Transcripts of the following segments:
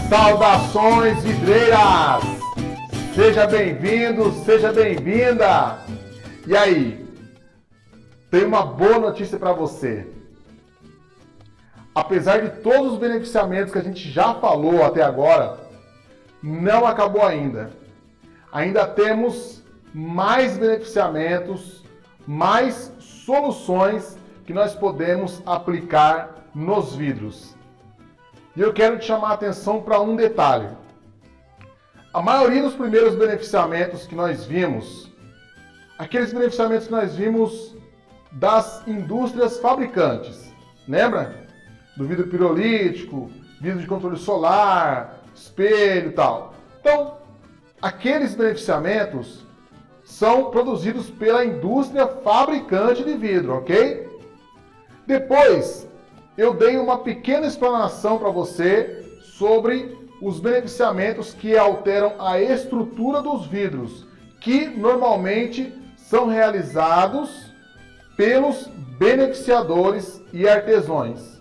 Saudações vidreiras! Seja bem-vindo, seja bem-vinda! E aí, tenho uma boa notícia para você. Apesar de todos os beneficiamentos que a gente já falou até agora, não acabou ainda. Ainda temos mais beneficiamentos, mais soluções que nós podemos aplicar nos vidros. E eu quero te chamar a atenção para um detalhe. A maioria dos primeiros beneficiamentos que nós vimos, aqueles beneficiamentos que nós vimos das indústrias fabricantes, lembra? Do vidro pirolítico, vidro de controle solar, espelho e tal. Então, aqueles beneficiamentos são produzidos pela indústria fabricante de vidro, ok? Depois, eu dei uma pequena explanação para você sobre os beneficiamentos que alteram a estrutura dos vidros, que normalmente são realizados pelos beneficiadores e artesões.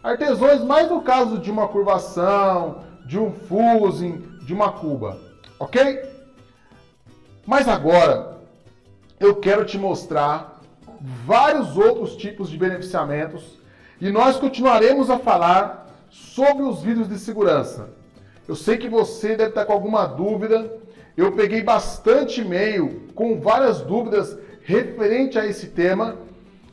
Artesões mais no caso de uma curvação, de um fusing, de uma cuba, ok? Mas agora eu quero te mostrar vários outros tipos de beneficiamentos e nós continuaremos a falar sobre os vidros de segurança. Eu sei que você deve estar com alguma dúvida. Eu peguei bastante e-mail com várias dúvidas referente a esse tema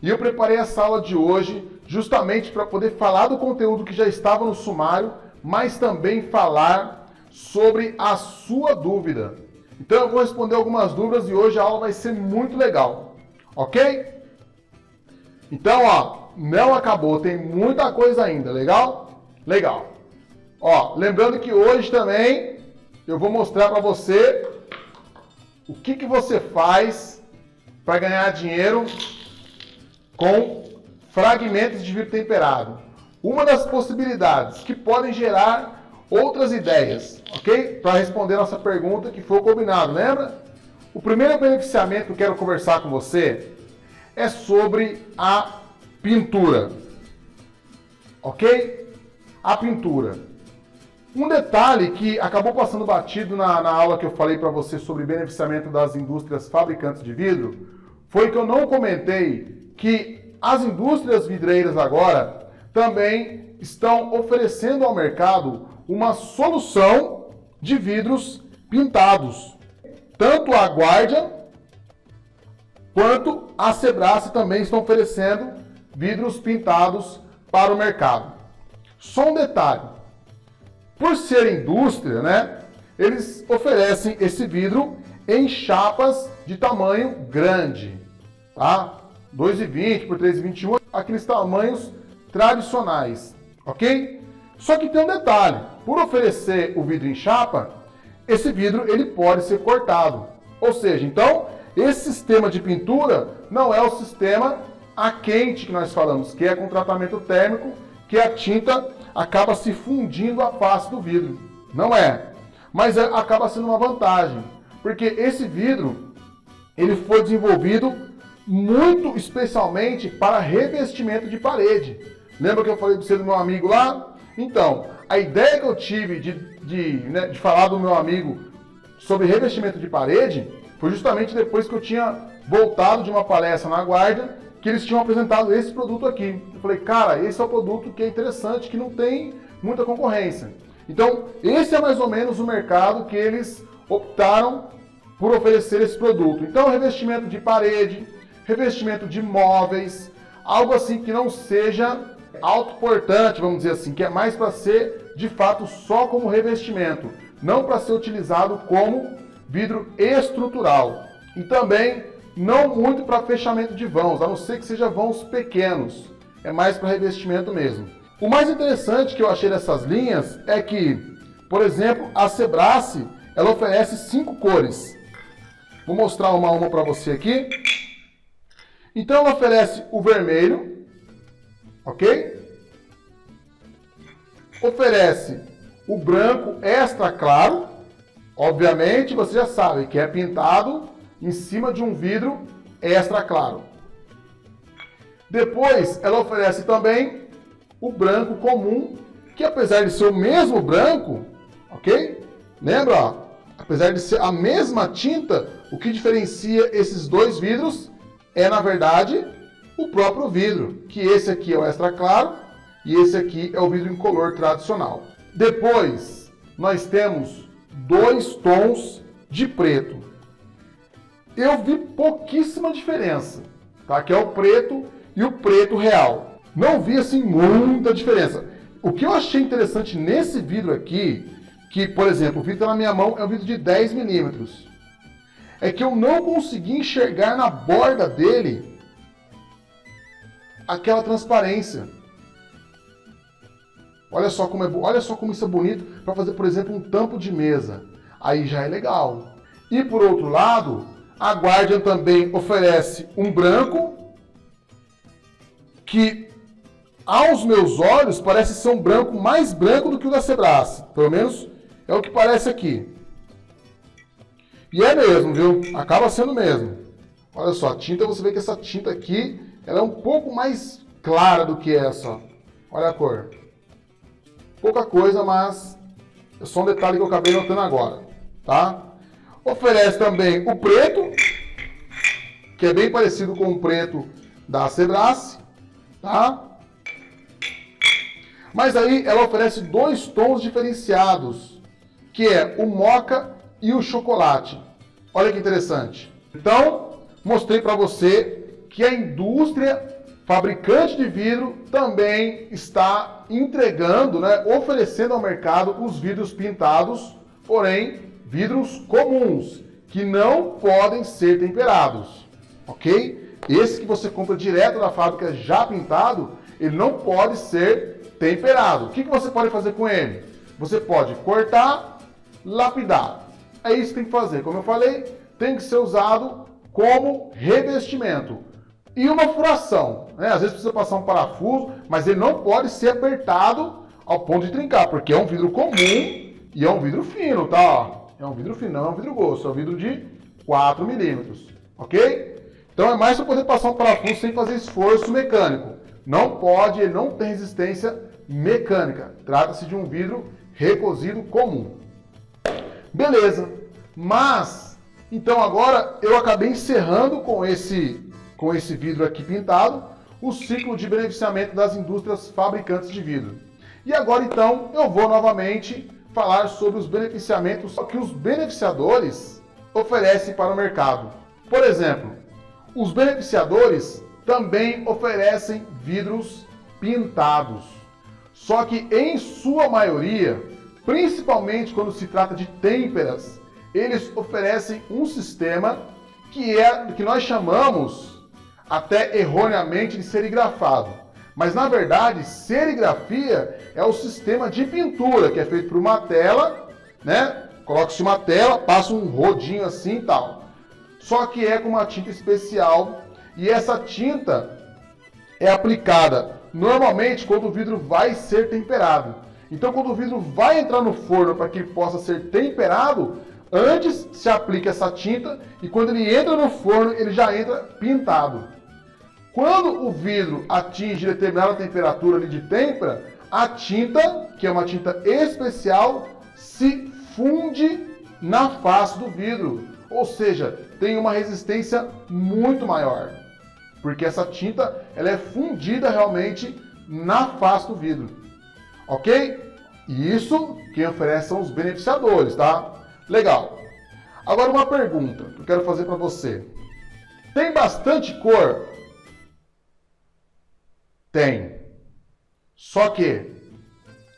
e eu preparei essa aula de hoje justamente para poder falar do conteúdo que já estava no sumário, mas também falar sobre a sua dúvida. Então eu vou responder algumas dúvidas e hoje a aula vai ser muito legal, ok? Então, ó, não acabou, tem muita coisa ainda, legal? Legal. Ó, lembrando que hoje também eu vou mostrar para você o que você faz para ganhar dinheiro com fragmentos de vidro temperado. Uma das possibilidades que podem gerar outras ideias, ok? Para responder nossa pergunta que foi combinado, lembra? O primeiro beneficiamento que eu quero conversar com você é sobre a pintura, ok? A pintura. Um detalhe que acabou passando batido na aula que eu falei para você sobre beneficiamento das indústrias fabricantes de vidro, foi que eu não comentei que as indústrias vidreiras agora também estão oferecendo ao mercado uma solução de vidros pintados. Tanto a Guardian quanto a Sebrae também estão oferecendo vidros pintados para o mercado. Só um detalhe. Por ser indústria, né, eles oferecem esse vidro em chapas de tamanho grande, tá? 2,20 por 3,21, aqueles tamanhos tradicionais, ok? Só que tem um detalhe, por oferecer o vidro em chapa, esse vidro ele pode ser cortado. Ou seja, então, esse sistema de pintura não é o sistema a quente que nós falamos, que é com tratamento térmico, que a tinta acaba se fundindo à face do vidro. Não é, mas acaba sendo uma vantagem, porque esse vidro ele foi desenvolvido muito especialmente para revestimento de parede. Lembra que eu falei para você do meu amigo lá? Então, a ideia que eu tive de falar do meu amigo sobre revestimento de parede foi justamente depois que eu tinha voltado de uma palestra na Guardia, que eles tinham apresentado esse produto aqui. Eu falei, cara, esse é o produto que é interessante, que não tem muita concorrência. Então, esse é mais ou menos o mercado que eles optaram por oferecer esse produto. Então, revestimento de parede, revestimento de móveis, algo assim que não seja autoportante, vamos dizer assim, que é mais para ser, de fato, só como revestimento, não para ser utilizado como vidro estrutural. E também não muito para fechamento de vãos, a não ser que seja vãos pequenos, é mais para revestimento mesmo. O mais interessante que eu achei dessas linhas é que, por exemplo, a Sebrae, ela oferece 5 cores. Vou mostrar uma a uma para você aqui. Então ela oferece o vermelho, ok? Oferece o branco extra claro, obviamente você já sabe que é pintado em cima de um vidro extra claro. Depois ela oferece também o branco comum que apesar de ser o mesmo branco, ok? Lembra, ó, apesar de ser a mesma tinta, o que diferencia esses dois vidros é, na verdade, o próprio vidro, que esse aqui é o extra claro e esse aqui é o vidro incolor tradicional. Depois, nós temos dois tons de preto. Eu vi pouquíssima diferença, tá? Que é o preto e o preto real. Não vi, assim, muita diferença. O que eu achei interessante nesse vidro aqui, que, por exemplo, o vidro que tá na minha mão é um vidro de 10 milímetros, é que eu não consegui enxergar na borda dele aquela transparência. Olha só como isso é bonito para fazer, por exemplo, um tampo de mesa. Aí já é legal. E por outro lado, a Guardian também oferece um branco que, aos meus olhos, parece ser um branco mais branco do que o da Sebras. Pelo menos é o que parece aqui. E é mesmo, viu? Acaba sendo mesmo. Olha só, a tinta, você vê que essa tinta aqui, ela é um pouco mais clara do que essa. Olha a cor. Pouca coisa, mas é só um detalhe que eu acabei notando agora, tá? Oferece também o preto, que é bem parecido com o preto da Sebras, tá? Mas aí ela oferece dois tons diferenciados, que é o moca e o chocolate. Olha que interessante. Então, mostrei para você que a indústria fabricante de vidro também está entregando, né, oferecendo ao mercado os vidros pintados, porém, vidros comuns, que não podem ser temperados, ok? Esse que você compra direto da fábrica já pintado, ele não pode ser temperado. O que você pode fazer com ele? Você pode cortar, lapidar. É isso que tem que fazer. Como eu falei, tem que ser usado como revestimento. E uma furação, né? Às vezes precisa passar um parafuso, mas ele não pode ser apertado ao ponto de trincar, porque é um vidro comum e é um vidro fino, tá? É um vidro fino, não é um vidro grosso, é um vidro de 4 milímetros, ok? Então é mais para poder passar um parafuso sem fazer esforço mecânico. Não pode, ele não tem resistência mecânica. Trata-se de um vidro recozido comum. Beleza, mas, então agora eu acabei encerrando com esse vidro aqui pintado, o ciclo de beneficiamento das indústrias fabricantes de vidro. E agora então eu vou novamente falar sobre os beneficiamentos que os beneficiadores oferecem para o mercado. Por exemplo, os beneficiadores também oferecem vidros pintados. Só que em sua maioria, principalmente quando se trata de têmperas, eles oferecem um sistema que nós chamamos até erroneamente de serigrafado. Mas na verdade, serigrafia é o sistema de pintura, que é feito por uma tela, né? Coloca-se uma tela, passa um rodinho assim e tal. Só que é com uma tinta especial, e essa tinta é aplicada normalmente quando o vidro vai ser temperado. Então quando o vidro vai entrar no forno para que ele possa ser temperado, antes se aplica essa tinta, e quando ele entra no forno, ele já entra pintado. Quando o vidro atinge determinada temperatura ali de têmpera, a tinta, que é uma tinta especial, se funde na face do vidro. Ou seja, tem uma resistência muito maior. Porque essa tinta ela é fundida realmente na face do vidro. Ok? E isso quem oferece são os beneficiadores, tá? Legal. Agora uma pergunta que eu quero fazer para você. Tem bastante cor? Tem. Só que,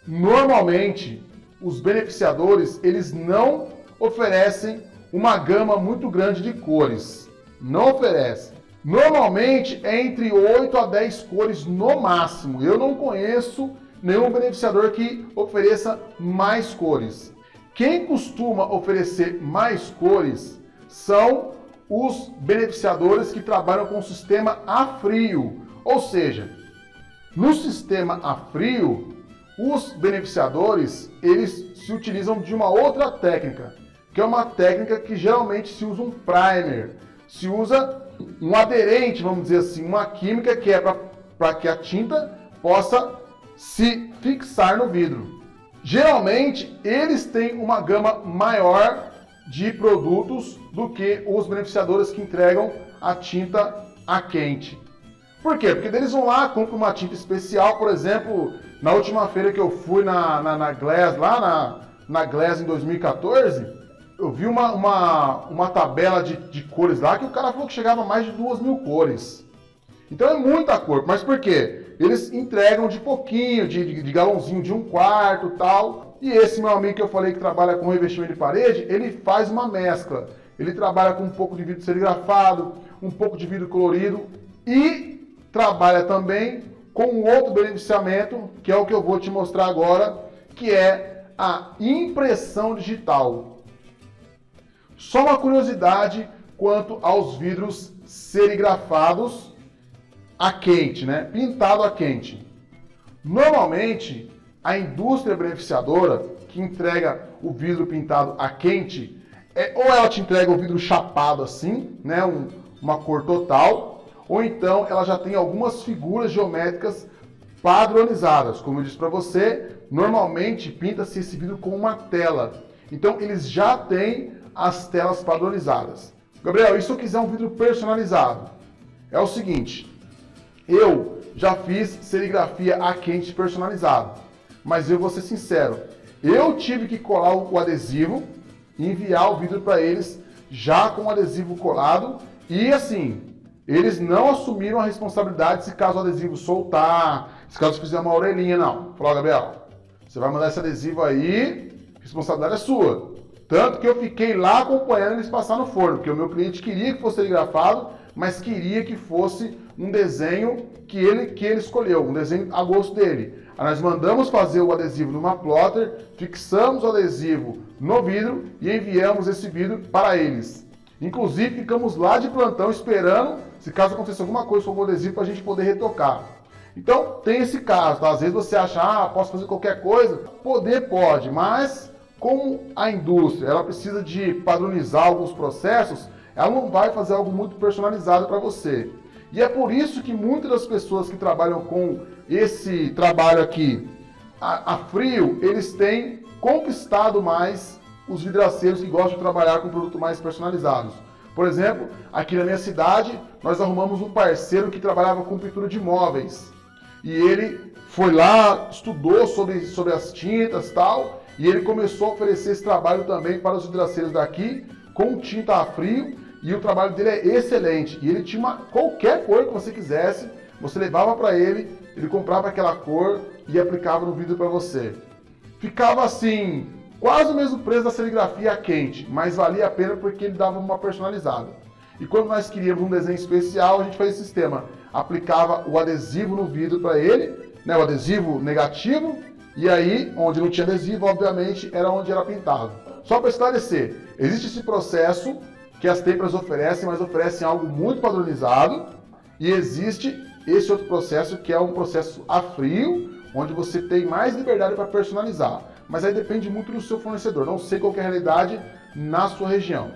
normalmente, os beneficiadores, eles não oferecem uma gama muito grande de cores. Não oferecem. Normalmente, é entre 8 a 10 cores no máximo. Eu não conheço nenhum beneficiador que ofereça mais cores. Quem costuma oferecer mais cores são os beneficiadores que trabalham com o sistema a frio. Ou seja, no sistema a frio, os beneficiadores, eles se utilizam de uma outra técnica, que é uma técnica que geralmente se usa um primer, se usa um aderente, vamos dizer assim, uma química que é para que a tinta possa se fixar no vidro. Geralmente, eles têm uma gama maior de produtos do que os beneficiadores que entregam a tinta a quente. Por quê? Porque eles vão lá, compram uma tinta especial, por exemplo, na última feira que eu fui na Glass, lá na Glass em 2014, eu vi uma tabela de cores lá que o cara falou que chegava a mais de 2.000 cores. Então é muita cor, mas por quê? Eles entregam de pouquinho, de galãozinho de 1/4 e tal. E esse meu amigo que eu falei que trabalha com revestimento de parede, ele faz uma mescla. Ele trabalha com um pouco de vidro serigrafado, um pouco de vidro colorido e trabalha também com um outro beneficiamento, que é o que eu vou te mostrar agora, que é a impressão digital. Só uma curiosidade quanto aos vidros serigrafados a quente, né? Pintado a quente. Normalmente, a indústria beneficiadora que entrega o vidro pintado a quente, ou ela te entrega o vidro chapado assim, né? Uma cor total, ou então ela já tem algumas figuras geométricas padronizadas. Como eu disse para você, normalmente pinta-se esse vidro com uma tela. Então eles já têm as telas padronizadas. Gabriel, e se eu quiser um vidro personalizado? É o seguinte, eu já fiz serigrafia a quente personalizado, mas eu vou ser sincero, eu tive que colar o adesivo e enviar o vidro para eles já com o adesivo colado e assim, eles não assumiram a responsabilidade se caso o adesivo soltar, se caso fizer uma orelhinha, não. Falou, Gabriel, você vai mandar esse adesivo aí, a responsabilidade é sua. Tanto que eu fiquei lá acompanhando eles passar no forno, porque o meu cliente queria que fosse serigrafado, mas queria que fosse um desenho que ele escolheu, um desenho a gosto dele. Aí nós mandamos fazer o adesivo numa plotter, fixamos o adesivo no vidro e enviamos esse vidro para eles. Inclusive ficamos lá de plantão esperando, se caso aconteça alguma coisa com o adesivo, para a gente poder retocar. Então tem esse caso, tá? Às vezes você acha, posso fazer qualquer coisa? Poder pode, mas como a indústria ela precisa de padronizar alguns processos, ela não vai fazer algo muito personalizado para você. E é por isso que muitas das pessoas que trabalham com esse trabalho aqui a frio, eles têm conquistado mais os vidraceiros que gostam de trabalhar com produtos mais personalizados. Por exemplo, aqui na minha cidade, nós arrumamos um parceiro que trabalhava com pintura de móveis. E ele foi lá, estudou sobre as tintas e tal, e ele começou a oferecer esse trabalho também para os vidraceiros daqui, com tinta a frio, e o trabalho dele é excelente. E ele tinha qualquer cor que você quisesse, você levava para ele comprava aquela cor e aplicava no vidro para você. Ficava assim, quase o mesmo preço da serigrafia a quente, mas valia a pena porque ele dava uma personalizada. E quando nós queríamos um desenho especial, a gente fazia esse sistema. Aplicava o adesivo no vidro para ele, né, o adesivo negativo, e aí, onde não tinha adesivo, obviamente, era onde era pintado. Só para esclarecer, existe esse processo que as têmperas oferecem, mas oferecem algo muito padronizado, e existe esse outro processo que é um processo a frio, onde você tem mais liberdade para personalizar. Mas aí depende muito do seu fornecedor, não sei qual que é a realidade na sua região.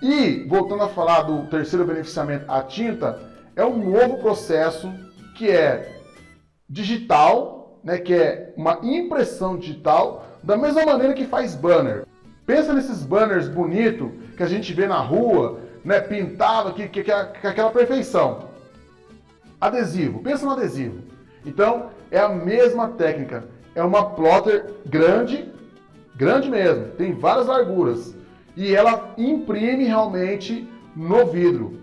E, voltando a falar do terceiro beneficiamento, a tinta, é um novo processo que é digital, né, que é uma impressão digital, da mesma maneira que faz banner. Pensa nesses banners bonitos que a gente vê na rua, né, pintado, que é aquela perfeição. Adesivo, pensa no adesivo. Então, é a mesma técnica. É uma plotter grande, grande mesmo, tem várias larguras. E ela imprime realmente no vidro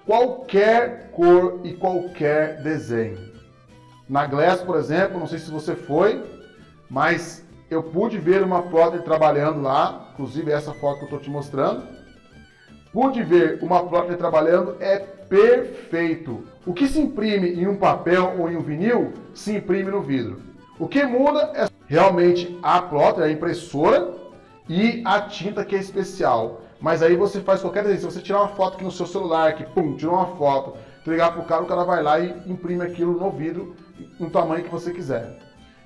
qualquer cor e qualquer desenho. Na Glass, por exemplo, não sei se você foi, mas eu pude ver uma plotter trabalhando lá, inclusive essa foto que eu estou te mostrando. Pude ver uma plotter trabalhando, é perfeito. O que se imprime em um papel ou em um vinil, se imprime no vidro. O que muda é realmente a plotter, a impressora, e a tinta que é especial. Mas aí você faz qualquer desenho. Se você tirar uma foto aqui no seu celular, que pum, tirou uma foto, entregar para o cara vai lá e imprime aquilo no vidro, no tamanho que você quiser.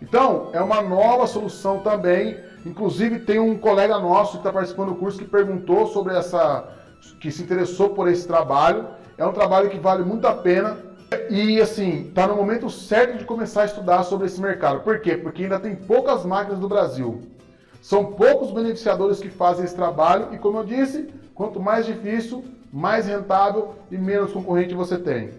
Então, é uma nova solução também. Inclusive, tem um colega nosso que está participando do curso que perguntou sobre que se interessou por esse trabalho. É um trabalho que vale muito a pena, E assim, está no momento certo de começar a estudar sobre esse mercado. Por quê? Porque ainda tem poucas máquinas no Brasil. São poucos beneficiadores que fazem esse trabalho e, como eu disse, quanto mais difícil, mais rentável e menos concorrente você tem.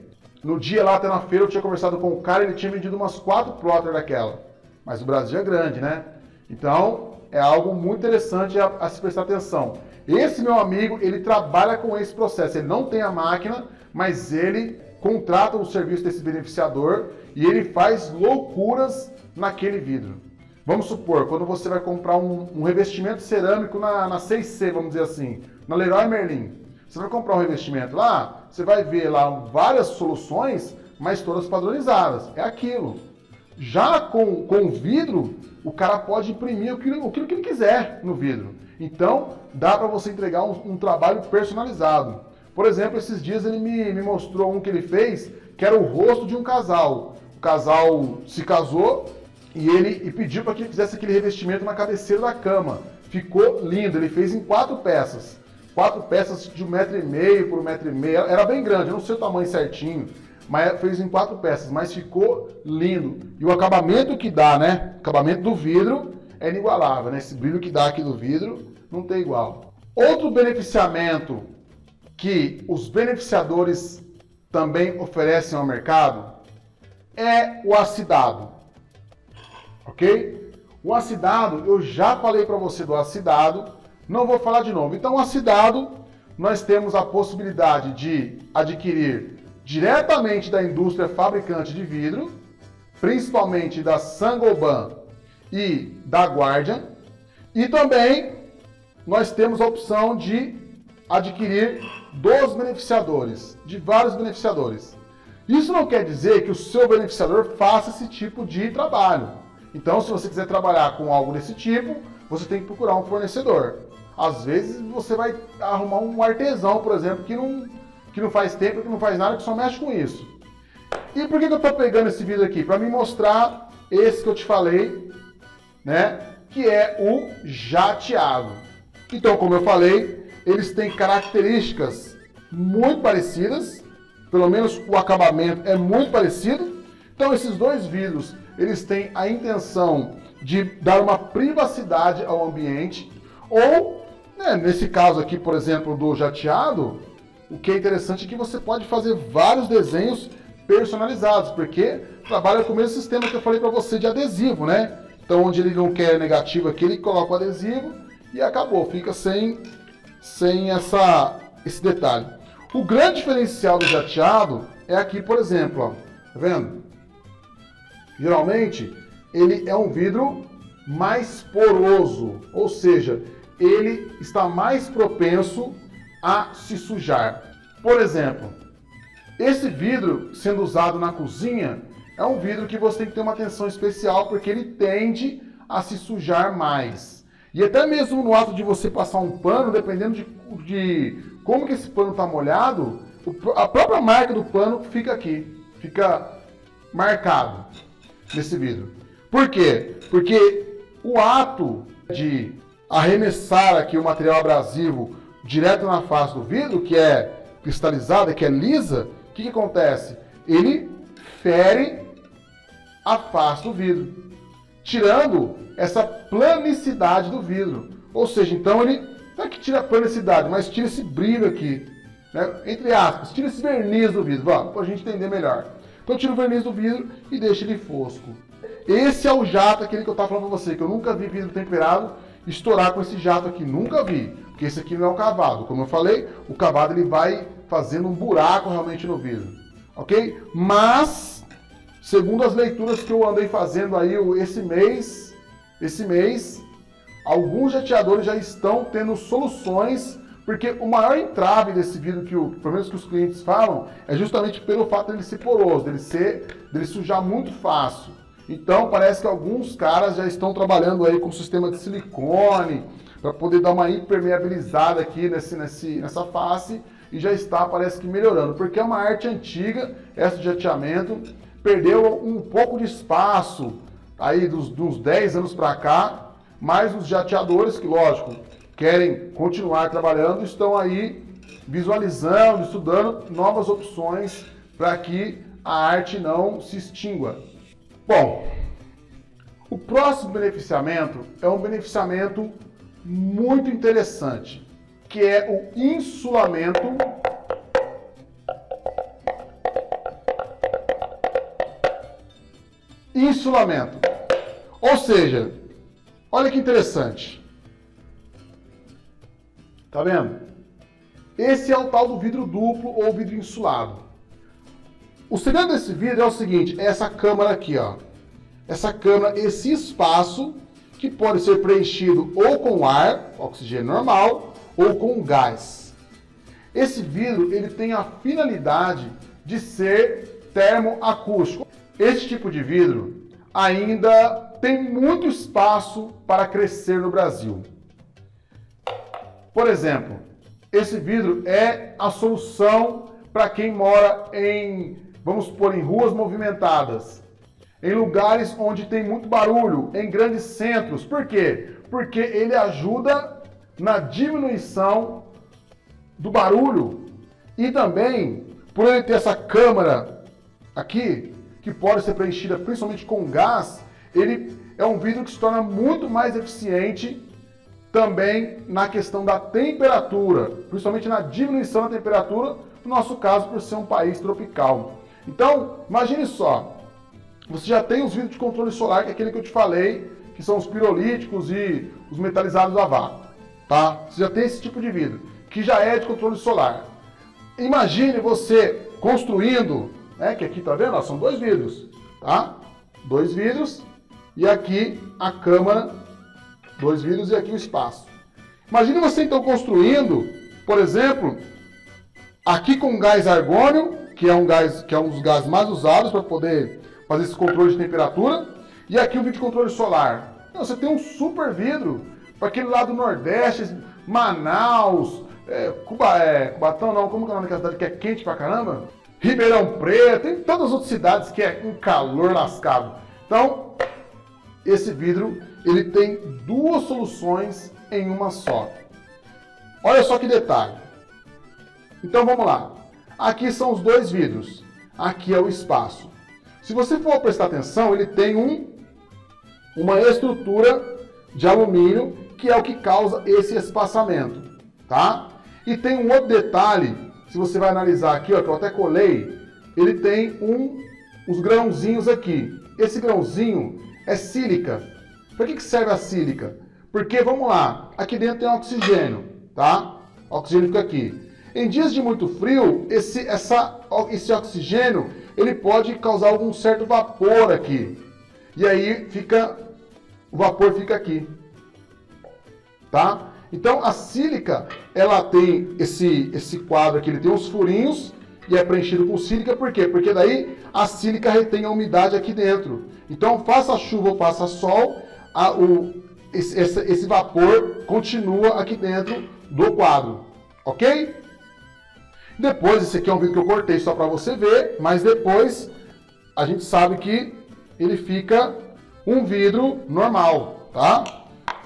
No dia lá até na feira eu tinha conversado com o cara, ele tinha vendido umas 4 plotter daquela. Mas o Brasil é grande, né? Então é algo muito interessante a se prestar atenção. Esse meu amigo, ele trabalha com esse processo. Ele não tem a máquina, mas ele contrata o serviço desse beneficiador e ele faz loucuras naquele vidro. Vamos supor, quando você vai comprar um revestimento cerâmico na 6C, vamos dizer assim, na Leroy Merlin. Você vai comprar um revestimento lá, você vai ver lá várias soluções, mas todas padronizadas. É aquilo. Já com vidro, o cara pode imprimir aquilo que ele quiser no vidro. Então, dá para você entregar um trabalho personalizado. Por exemplo, esses dias ele me mostrou um que ele fez, que era o rosto de um casal. O casal se casou e pediu para que ele fizesse aquele revestimento na cabeceira da cama. Ficou lindo, ele fez em 4 peças. 4 peças de 1,5 m por 1,5 m. Era bem grande, eu não sei o tamanho certinho, mas fez em 4 peças, mas ficou lindo. E o acabamento que dá, né? O acabamento do vidro é inigualável, né? Esse brilho que dá aqui do vidro não tem igual. Outro beneficiamento que os beneficiadores também oferecem ao mercado é o acidado, ok? O acidado, eu já falei para você do acidado, não vou falar de novo. Então, o acidado, nós temos a possibilidade de adquirir diretamente da indústria fabricante de vidro, principalmente da Saint-Gobain e da Guardian, e também nós temos a opção de adquirir dos beneficiadores, de vários beneficiadores. Isso não quer dizer que o seu beneficiador faça esse tipo de trabalho. Então, se você quiser trabalhar com algo desse tipo, você tem que procurar um fornecedor. Às vezes você vai arrumar um artesão, por exemplo, que não faz tempo, que não faz nada, que só mexe com isso. E por que eu estou pegando esse vídeo aqui? Para me mostrar esse que eu te falei, né? Que é o jateado. Então, como eu falei, eles têm características muito parecidas, pelo menos o acabamento é muito parecido. Então, esses dois vidros, eles têm a intenção de dar uma privacidade ao ambiente, ou, né, nesse caso aqui, por exemplo, do jateado, o que é interessante é que você pode fazer vários desenhos personalizados, porque trabalha com o mesmo sistema que eu falei para você de adesivo, né? Então, onde ele não quer negativo aqui, ele coloca o adesivo e acabou, fica sem esse detalhe. O grande diferencial do jateado é aqui, por exemplo, ó, tá vendo? Geralmente, ele é um vidro mais poroso, ou seja, ele está mais propenso a se sujar. Por exemplo, esse vidro sendo usado na cozinha é um vidro que você tem que ter uma atenção especial porque ele tende a se sujar mais. E até mesmo no ato de você passar um pano, dependendo de como que esse pano está molhado, a própria marca do pano fica aqui, fica marcado nesse vidro. Por quê? Porque o ato de arremessar aqui o material abrasivo direto na face do vidro, que é cristalizada, que é lisa, o que acontece? Ele fere a face do vidro, tirando essa planicidade do vidro. Ou seja, então ele não é que tira a planicidade, mas tira esse brilho aqui, né? Entre aspas, tira esse verniz do vidro, para a gente entender melhor. Então tira o verniz do vidro e deixa ele fosco. Esse é o jato, aquele que eu estava falando para você, que eu nunca vi vidro temperado estourar com esse jato aqui, nunca vi. Porque esse aqui não é o cavado. Como eu falei, o cavado ele vai fazendo um buraco realmente no vidro, ok? Mas, segundo as leituras que eu andei fazendo aí esse mês, alguns jateadores já estão tendo soluções, porque o maior entrave desse vidro, pelo menos que os clientes falam, é justamente pelo fato dele ser poroso, dele sujar muito fácil. Então parece que alguns caras já estão trabalhando aí com sistema de silicone para poder dar uma impermeabilizada aqui nessa face e já está, parece que melhorando, porque é uma arte antiga, essa de jateamento, perdeu um pouco de espaço aí dos 10 anos para cá, mas os jateadores que, lógico, querem continuar trabalhando, estão aí visualizando, estudando novas opções para que a arte não se extingua. Bom, o próximo beneficiamento é um beneficiamento muito interessante, que é o insulamento Ou seja, olha que interessante. Tá vendo? Esse é o tal do vidro duplo ou vidro insulado. O segredo desse vidro é o seguinte, é essa câmara aqui, ó. Essa câmara, esse espaço que pode ser preenchido ou com ar, oxigênio normal, ou com gás. Esse vidro, ele tem a finalidade de ser termoacústico. Esse tipo de vidro ainda tem muito espaço para crescer no Brasil. Por exemplo, esse vidro é a solução para quem mora em, vamos supor, em ruas movimentadas, em lugares onde tem muito barulho, em grandes centros. Por quê? Porque ele ajuda na diminuição do barulho e também, por ele ter essa câmara aqui, que pode ser preenchida principalmente com gás, ele é um vidro que se torna muito mais eficiente também na questão da temperatura, principalmente na diminuição da temperatura, no nosso caso, por ser um país tropical. Então, imagine só, você já tem os vidros de controle solar, que é aquele que eu te falei, que são os pirolíticos e os metalizados a vácuo, tá? Você já tem esse tipo de vidro, que já é de controle solar. Imagine você construindo, né, que aqui tá vendo, ó, são dois vidros, tá? Dois vidros e aqui a câmara, dois vidros e aqui o espaço. Imagine você então construindo, por exemplo, aqui com gás argônio, que é um dos gases mais usados para poder fazer esse controle de temperatura, e aqui um vidro de controle solar. Você tem um super vidro para aquele lado do Nordeste, Manaus, Cubatão não, como que é o nome daquela cidade que é quente pra caramba? Ribeirão Preto, tem todas as outras cidades que é um calor lascado. Então, esse vidro, ele tem duas soluções em uma só. Olha só que detalhe. Então vamos lá. Aqui são os dois vidros. Aqui é o espaço. Se você for prestar atenção, ele tem uma estrutura de alumínio que é o que causa esse espaçamento, tá? E tem um outro detalhe, se você vai analisar aqui, ó, que eu até colei, ele tem uns grãozinhos aqui. Esse grãozinho é sílica. Para que serve a sílica? Porque, vamos lá, aqui dentro tem oxigênio, tá? O oxigênio fica aqui. Em dias de muito frio, esse oxigênio, ele pode causar algum certo vapor aqui. E aí o vapor fica aqui, tá? Então a sílica, ela tem esse quadro aqui, ele tem uns furinhos e é preenchido com sílica, por quê? Porque daí a sílica retém a umidade aqui dentro. Então faça chuva ou faça sol, esse vapor continua aqui dentro do quadro, ok? Depois, esse aqui é um vídeo que eu cortei só para você ver, mas depois a gente sabe que ele fica um vidro normal, tá?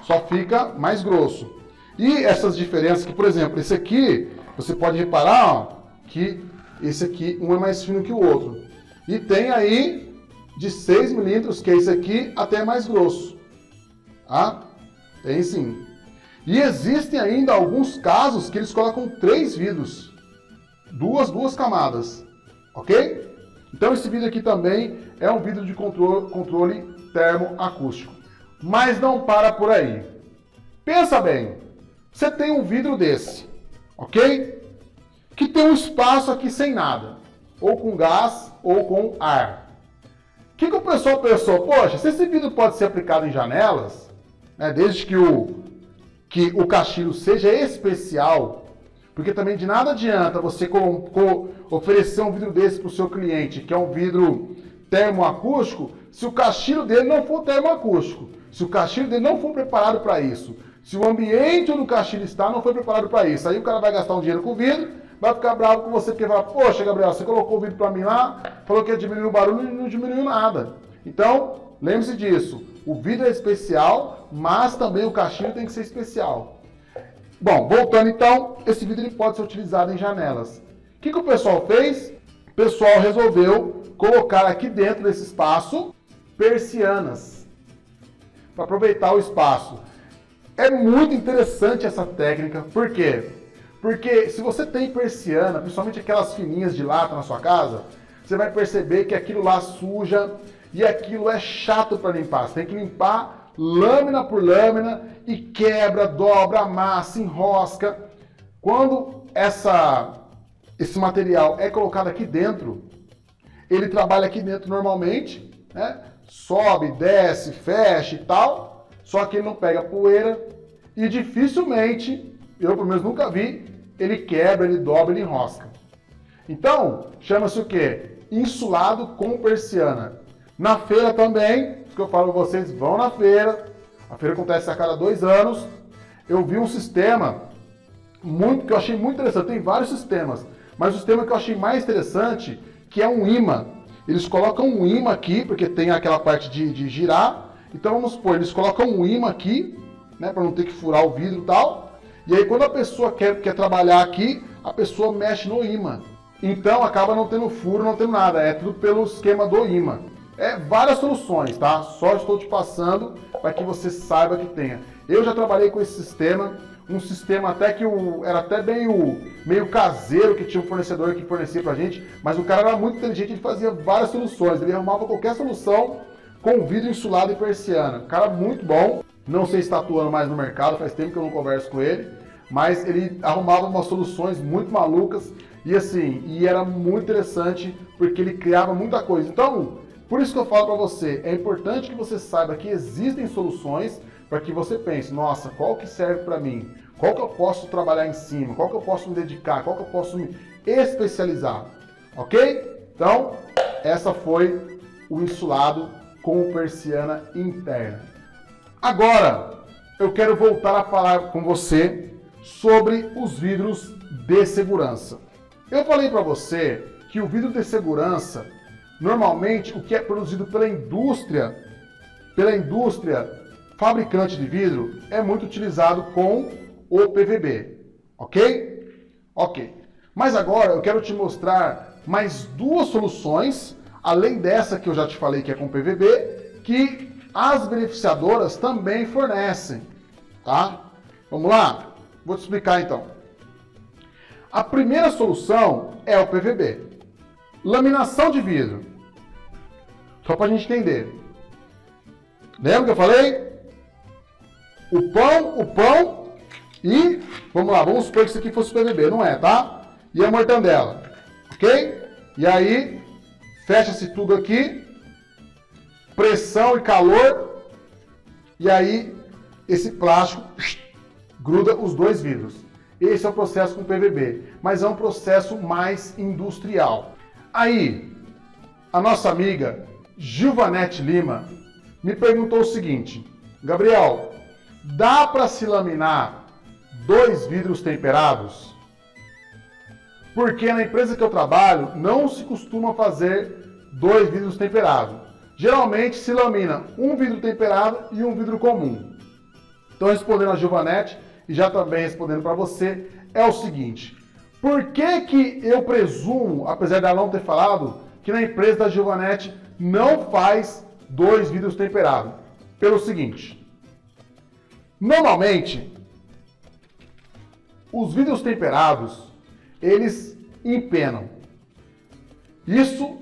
Só fica mais grosso. E essas diferenças que, por exemplo, esse aqui, você pode reparar, ó, que esse aqui, um é mais fino que o outro. E tem aí de 6 milímetros, que é esse aqui, até mais grosso. Tá? Tem sim. E existem ainda alguns casos que eles colocam 3 vidros. Duas camadas. Ok? Então esse vidro aqui também é um vidro de controle termoacústico. Mas não para por aí. Pensa bem. Você tem um vidro desse, ok? Que tem um espaço aqui sem nada. Ou com gás, ou com ar. O que o pessoal pensou? Poxa, se esse vidro pode ser aplicado em janelas, né, desde que o caixilho seja especial, porque também de nada adianta você oferecer um vidro desse para o seu cliente, que é um vidro termoacústico, se o caixilho dele não for termoacústico, se o caixilho dele não for preparado para isso, se o ambiente onde o caixilho está não foi preparado para isso, aí o cara vai gastar um dinheiro com o vidro, vai ficar bravo com você, porque vai falar, poxa, Gabriel, você colocou o vidro para mim lá, falou que ia diminuir o barulho e não diminuiu nada. Então, lembre-se disso, o vidro é especial, mas também o caixilho tem que ser especial. Bom, voltando então, esse vidro ele pode ser utilizado em janelas. O que o pessoal fez? o pessoal resolveu colocar aqui dentro desse espaço persianas, para aproveitar o espaço. É muito interessante essa técnica, por quê? Porque se você tem persiana, principalmente aquelas fininhas de lata na sua casa, você vai perceber que aquilo lá suja e aquilo é chato para limpar. Você tem que limpar lâmina por lâmina e quebra, dobra, amassa, enrosca. Quando esse material é colocado aqui dentro, ele trabalha aqui dentro normalmente, né? Sobe, desce, fecha e tal, só que ele não pega poeira e dificilmente, eu pelo menos nunca vi, ele quebra, ele dobra, ele enrosca. Então, chama-se o quê? Insulado com persiana. Na feira também, que eu falo para vocês, vão na feira. A feira acontece a cada 2 anos. Eu vi um sistema que eu achei muito interessante. Tem vários sistemas, mas o sistema que eu achei mais interessante, que é um imã. Eles colocam um imã aqui, porque tem aquela parte de girar. Então vamos supor, eles colocam um imã aqui, né, para não ter que furar o vidro e tal. E aí quando a pessoa quer trabalhar aqui, a pessoa mexe no imã. Então acaba não tendo furo, não tendo nada. É tudo pelo esquema do imã. É várias soluções, tá? Só estou te passando para que você saiba que tenha. Eu já trabalhei com esse sistema, um sistema até que era até meio caseiro, que tinha um fornecedor que fornecia pra gente, mas o cara era muito inteligente, ele fazia várias soluções, ele arrumava qualquer solução com vidro insulado e persiana. Cara muito bom, não sei se está atuando mais no mercado, faz tempo que eu não converso com ele, mas ele arrumava umas soluções muito malucas e assim, e era muito interessante porque ele criava muita coisa. Então, por isso que eu falo para você, é importante que você saiba que existem soluções para que você pense, nossa, qual que serve para mim? Qual que eu posso trabalhar em cima? Qual que eu posso me dedicar? Qual que eu posso me especializar? Ok? Então, essa foi o insulado com persiana interna. Agora, eu quero voltar a falar com você sobre os vidros de segurança. Eu falei para você que o vidro de segurança, normalmente, o que é produzido pela indústria fabricante de vidro, é muito utilizado com o PVB, ok? Ok. Mas agora eu quero te mostrar mais 2 soluções, além dessa que eu já te falei que é com PVB, que as beneficiadoras também fornecem, tá? Vamos lá? Vou te explicar então. A primeira solução é o PVB. Laminação de vidro. Só para a gente entender. Lembra que eu falei? O pão e... Vamos lá, vamos supor que isso aqui fosse PVB, não é, tá? E a mortandela, ok? E aí, fecha-se tudo aqui, pressão e calor, e aí esse plástico gruda os 2 vidros. Esse é o processo com PVB, mas é um processo mais industrial. Aí, a nossa amiga Gilvanete Lima me perguntou o seguinte: Gabriel, dá para se laminar 2 vidros temperados? Porque na empresa que eu trabalho não se costuma fazer 2 vidros temperados. Geralmente se lamina um vidro temperado e um vidro comum. Então, respondendo a Gilvanete e já também respondendo para você, é o seguinte: por que eu presumo, apesar dela não ter falado, que na empresa da Gilvanete não faz 2 vidros temperados? Pelo seguinte: normalmente, os vidros temperados, eles empenam. Isso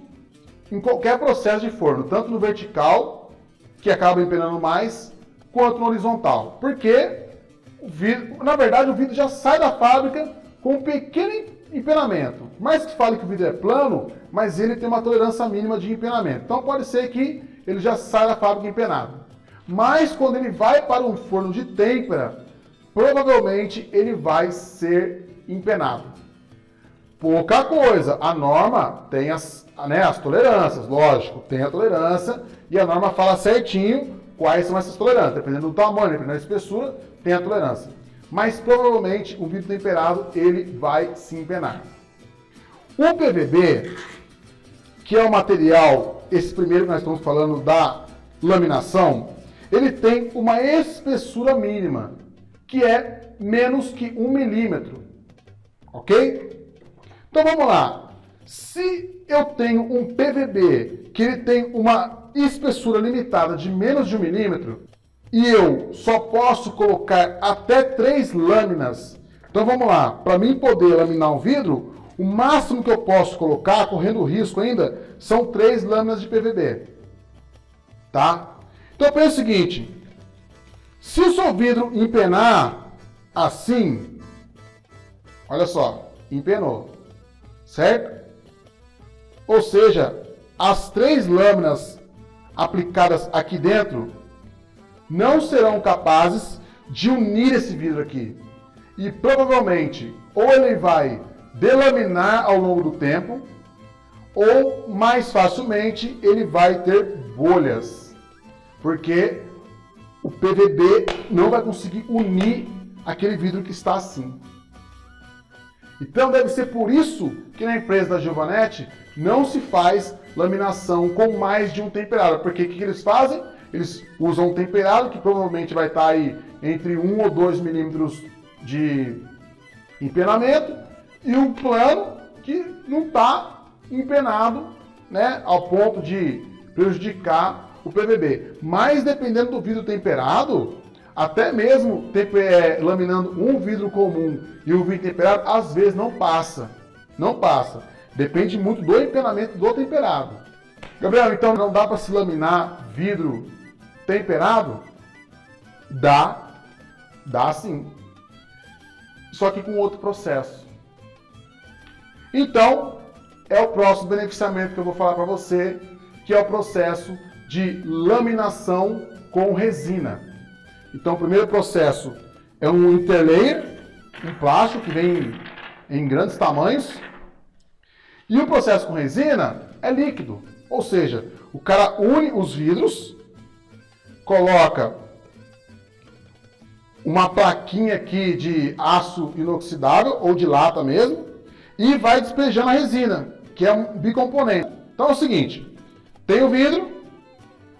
em qualquer processo de forno, tanto no vertical, que acaba empenando mais, quanto no horizontal. Porque, na verdade, o vidro já sai da fábrica com um pequeno empenamento. Mais que fale que o vidro é plano, mas ele tem uma tolerância mínima de empenamento. Então pode ser que ele já saia da fábrica empenado. Mas quando ele vai para um forno de têmpera, provavelmente ele vai ser empenado. Pouca coisa. A norma tem as tolerâncias, lógico, tem a tolerância e a norma fala certinho quais são essas tolerâncias. Dependendo do tamanho, dependendo da espessura, tem a tolerância. Mas provavelmente o vidro temperado ele vai se empenar. O PVB, que é o material, esse primeiro que nós estamos falando da laminação, ele tem uma espessura mínima, que é menos que 1 milímetro. Ok? Então vamos lá. Se eu tenho um PVB que ele tem uma espessura limitada de menos de 1 milímetro e eu só posso colocar até 3 lâminas. Então vamos lá, para mim poder laminar um vidro, o máximo que eu posso colocar, correndo risco ainda, são 3 lâminas de PVB. Tá? Então pensa o seguinte, se o seu vidro empenar assim, olha só, empenou, certo? Ou seja, as 3 lâminas aplicadas aqui dentro não serão capazes de unir esse vidro aqui. E provavelmente, ou ele vai delaminar ao longo do tempo, ou mais facilmente ele vai ter bolhas. Porque o PVB não vai conseguir unir aquele vidro que está assim. Então deve ser por isso que na empresa da Giovanetti não se faz laminação com mais de um temperado. Porque o que eles fazem? Eles usam um temperado que provavelmente vai estar aí entre 1 ou 2 milímetros de empenamento e um plano que não está empenado, né, ao ponto de prejudicar o PVB. Mas dependendo do vidro temperado, até mesmo laminando um vidro comum e o vidro temperado, às vezes não passa. Não passa. Depende muito do empenamento do temperado. Gabriel, então não dá para se laminar vidro temperado? Dá sim. Só que com outro processo. Então, é o próximo beneficiamento que eu vou falar para você, que é o processo de laminação com resina. Então, o primeiro processo é um interlayer, um plástico que vem em grandes tamanhos. E o processo com resina é líquido. Ou seja, o cara une os vidros, coloca uma plaquinha aqui de aço inoxidável, ou de lata mesmo, e vai despejando a resina, que é um bicomponente. Então é o seguinte, tem o vidro,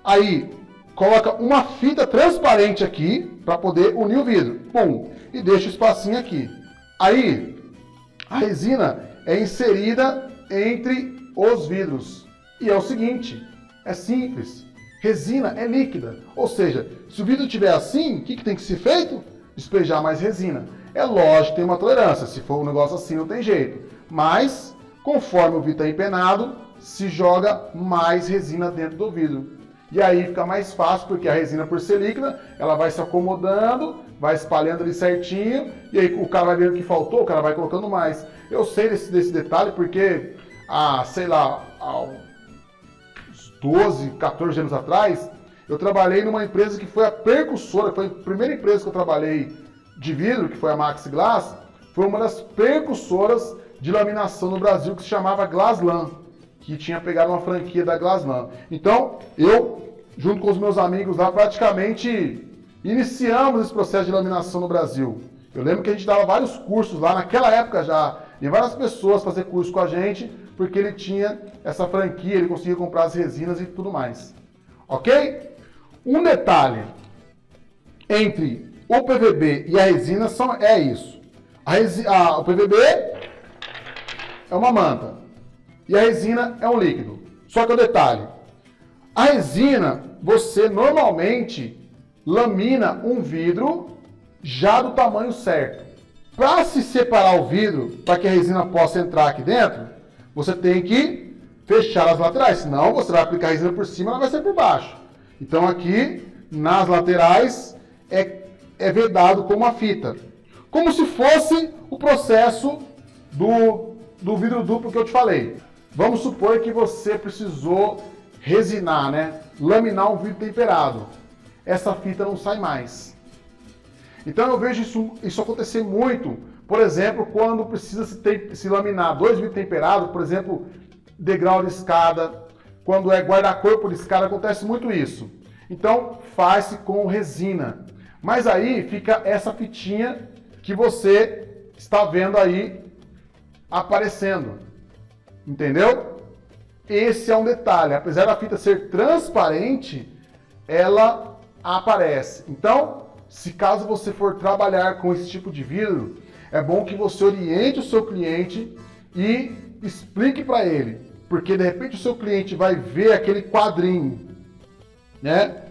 aí coloca uma fita transparente aqui, para poder unir o vidro, pum, e deixa o espacinho aqui. Aí, a resina é inserida entre os vidros. E é o seguinte, é simples. Resina é líquida, ou seja, se o vidro estiver assim, o que tem que ser feito? Despejar mais resina. É lógico que tem uma tolerância, se for um negócio assim não tem jeito. Mas, conforme o vidro está empenado, se joga mais resina dentro do vidro. E aí fica mais fácil, porque a resina, por ser líquida, ela vai se acomodando, vai espalhando ali certinho, e aí o cara vai vendo que faltou, o cara vai colocando mais. Eu sei desse detalhe porque, sei lá, 12, 14 anos atrás, eu trabalhei numa empresa que foi a precursora, foi a primeira empresa que eu trabalhei de vidro, que foi a Maxi Glass, foi uma das precursoras de laminação no Brasil, que se chamava Glaslan, que tinha pegado uma franquia da Glaslan. Então, eu, junto com os meus amigos lá, praticamente iniciamos esse processo de laminação no Brasil. Eu lembro que a gente dava vários cursos lá, naquela época já, e várias pessoas fazer curso com a gente, porque ele tinha essa franquia, ele conseguia comprar as resinas e tudo mais. Ok? Um detalhe entre o PVB e a resina é isso. O PVB é uma manta e a resina é um líquido. Só que o detalhe, a resina, você normalmente lamina um vidro já do tamanho certo. Para se separar o vidro, para que a resina possa entrar aqui dentro, você tem que fechar as laterais, senão você vai aplicar a resina por cima, ela vai ser por baixo. Então aqui, nas laterais, é vedado com uma fita. Como se fosse o processo do vidro duplo que eu te falei. Vamos supor que você precisou resinar, né? Laminar um vidro temperado. Essa fita não sai mais. Então eu vejo isso acontecer muito, por exemplo, quando precisa se laminar 2 vidros temperados, por exemplo, degrau de escada, quando é guarda-corpo de escada, acontece muito isso. Então faz-se com resina. Mas aí fica essa fitinha que você está vendo aí aparecendo. Entendeu? Esse é um detalhe. Apesar da fita ser transparente, ela aparece. Então, se caso você for trabalhar com esse tipo de vidro, é bom que você oriente o seu cliente e explique para ele porque de repente o seu cliente vai ver aquele quadrinho, né?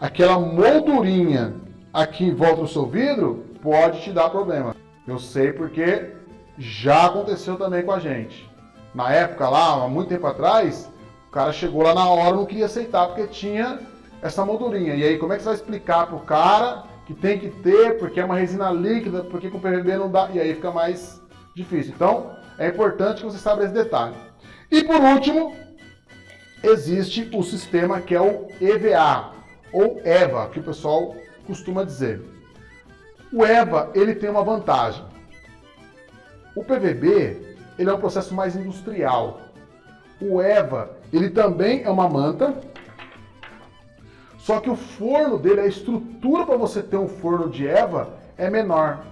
Aquela moldurinha aqui em volta do seu vidro, pode te dar problema. Eu sei porque já aconteceu também com a gente. Na época lá, há muito tempo atrás, o cara chegou lá na hora e não queria aceitar porque tinha essa moldurinha. E aí como é que você vai explicar pro cara que tem que ter, porque é uma resina líquida, porque com PVB não dá, e aí fica mais difícil. Então, é importante que você saiba esse detalhe. E por último, existe o sistema que é o EVA, ou EVA, que o pessoal costuma dizer. O EVA, ele tem uma vantagem. O PVB, ele é um processo mais industrial. O EVA, ele também é uma manta, só que o forno dele, a estrutura para você ter um forno de EVA é menor.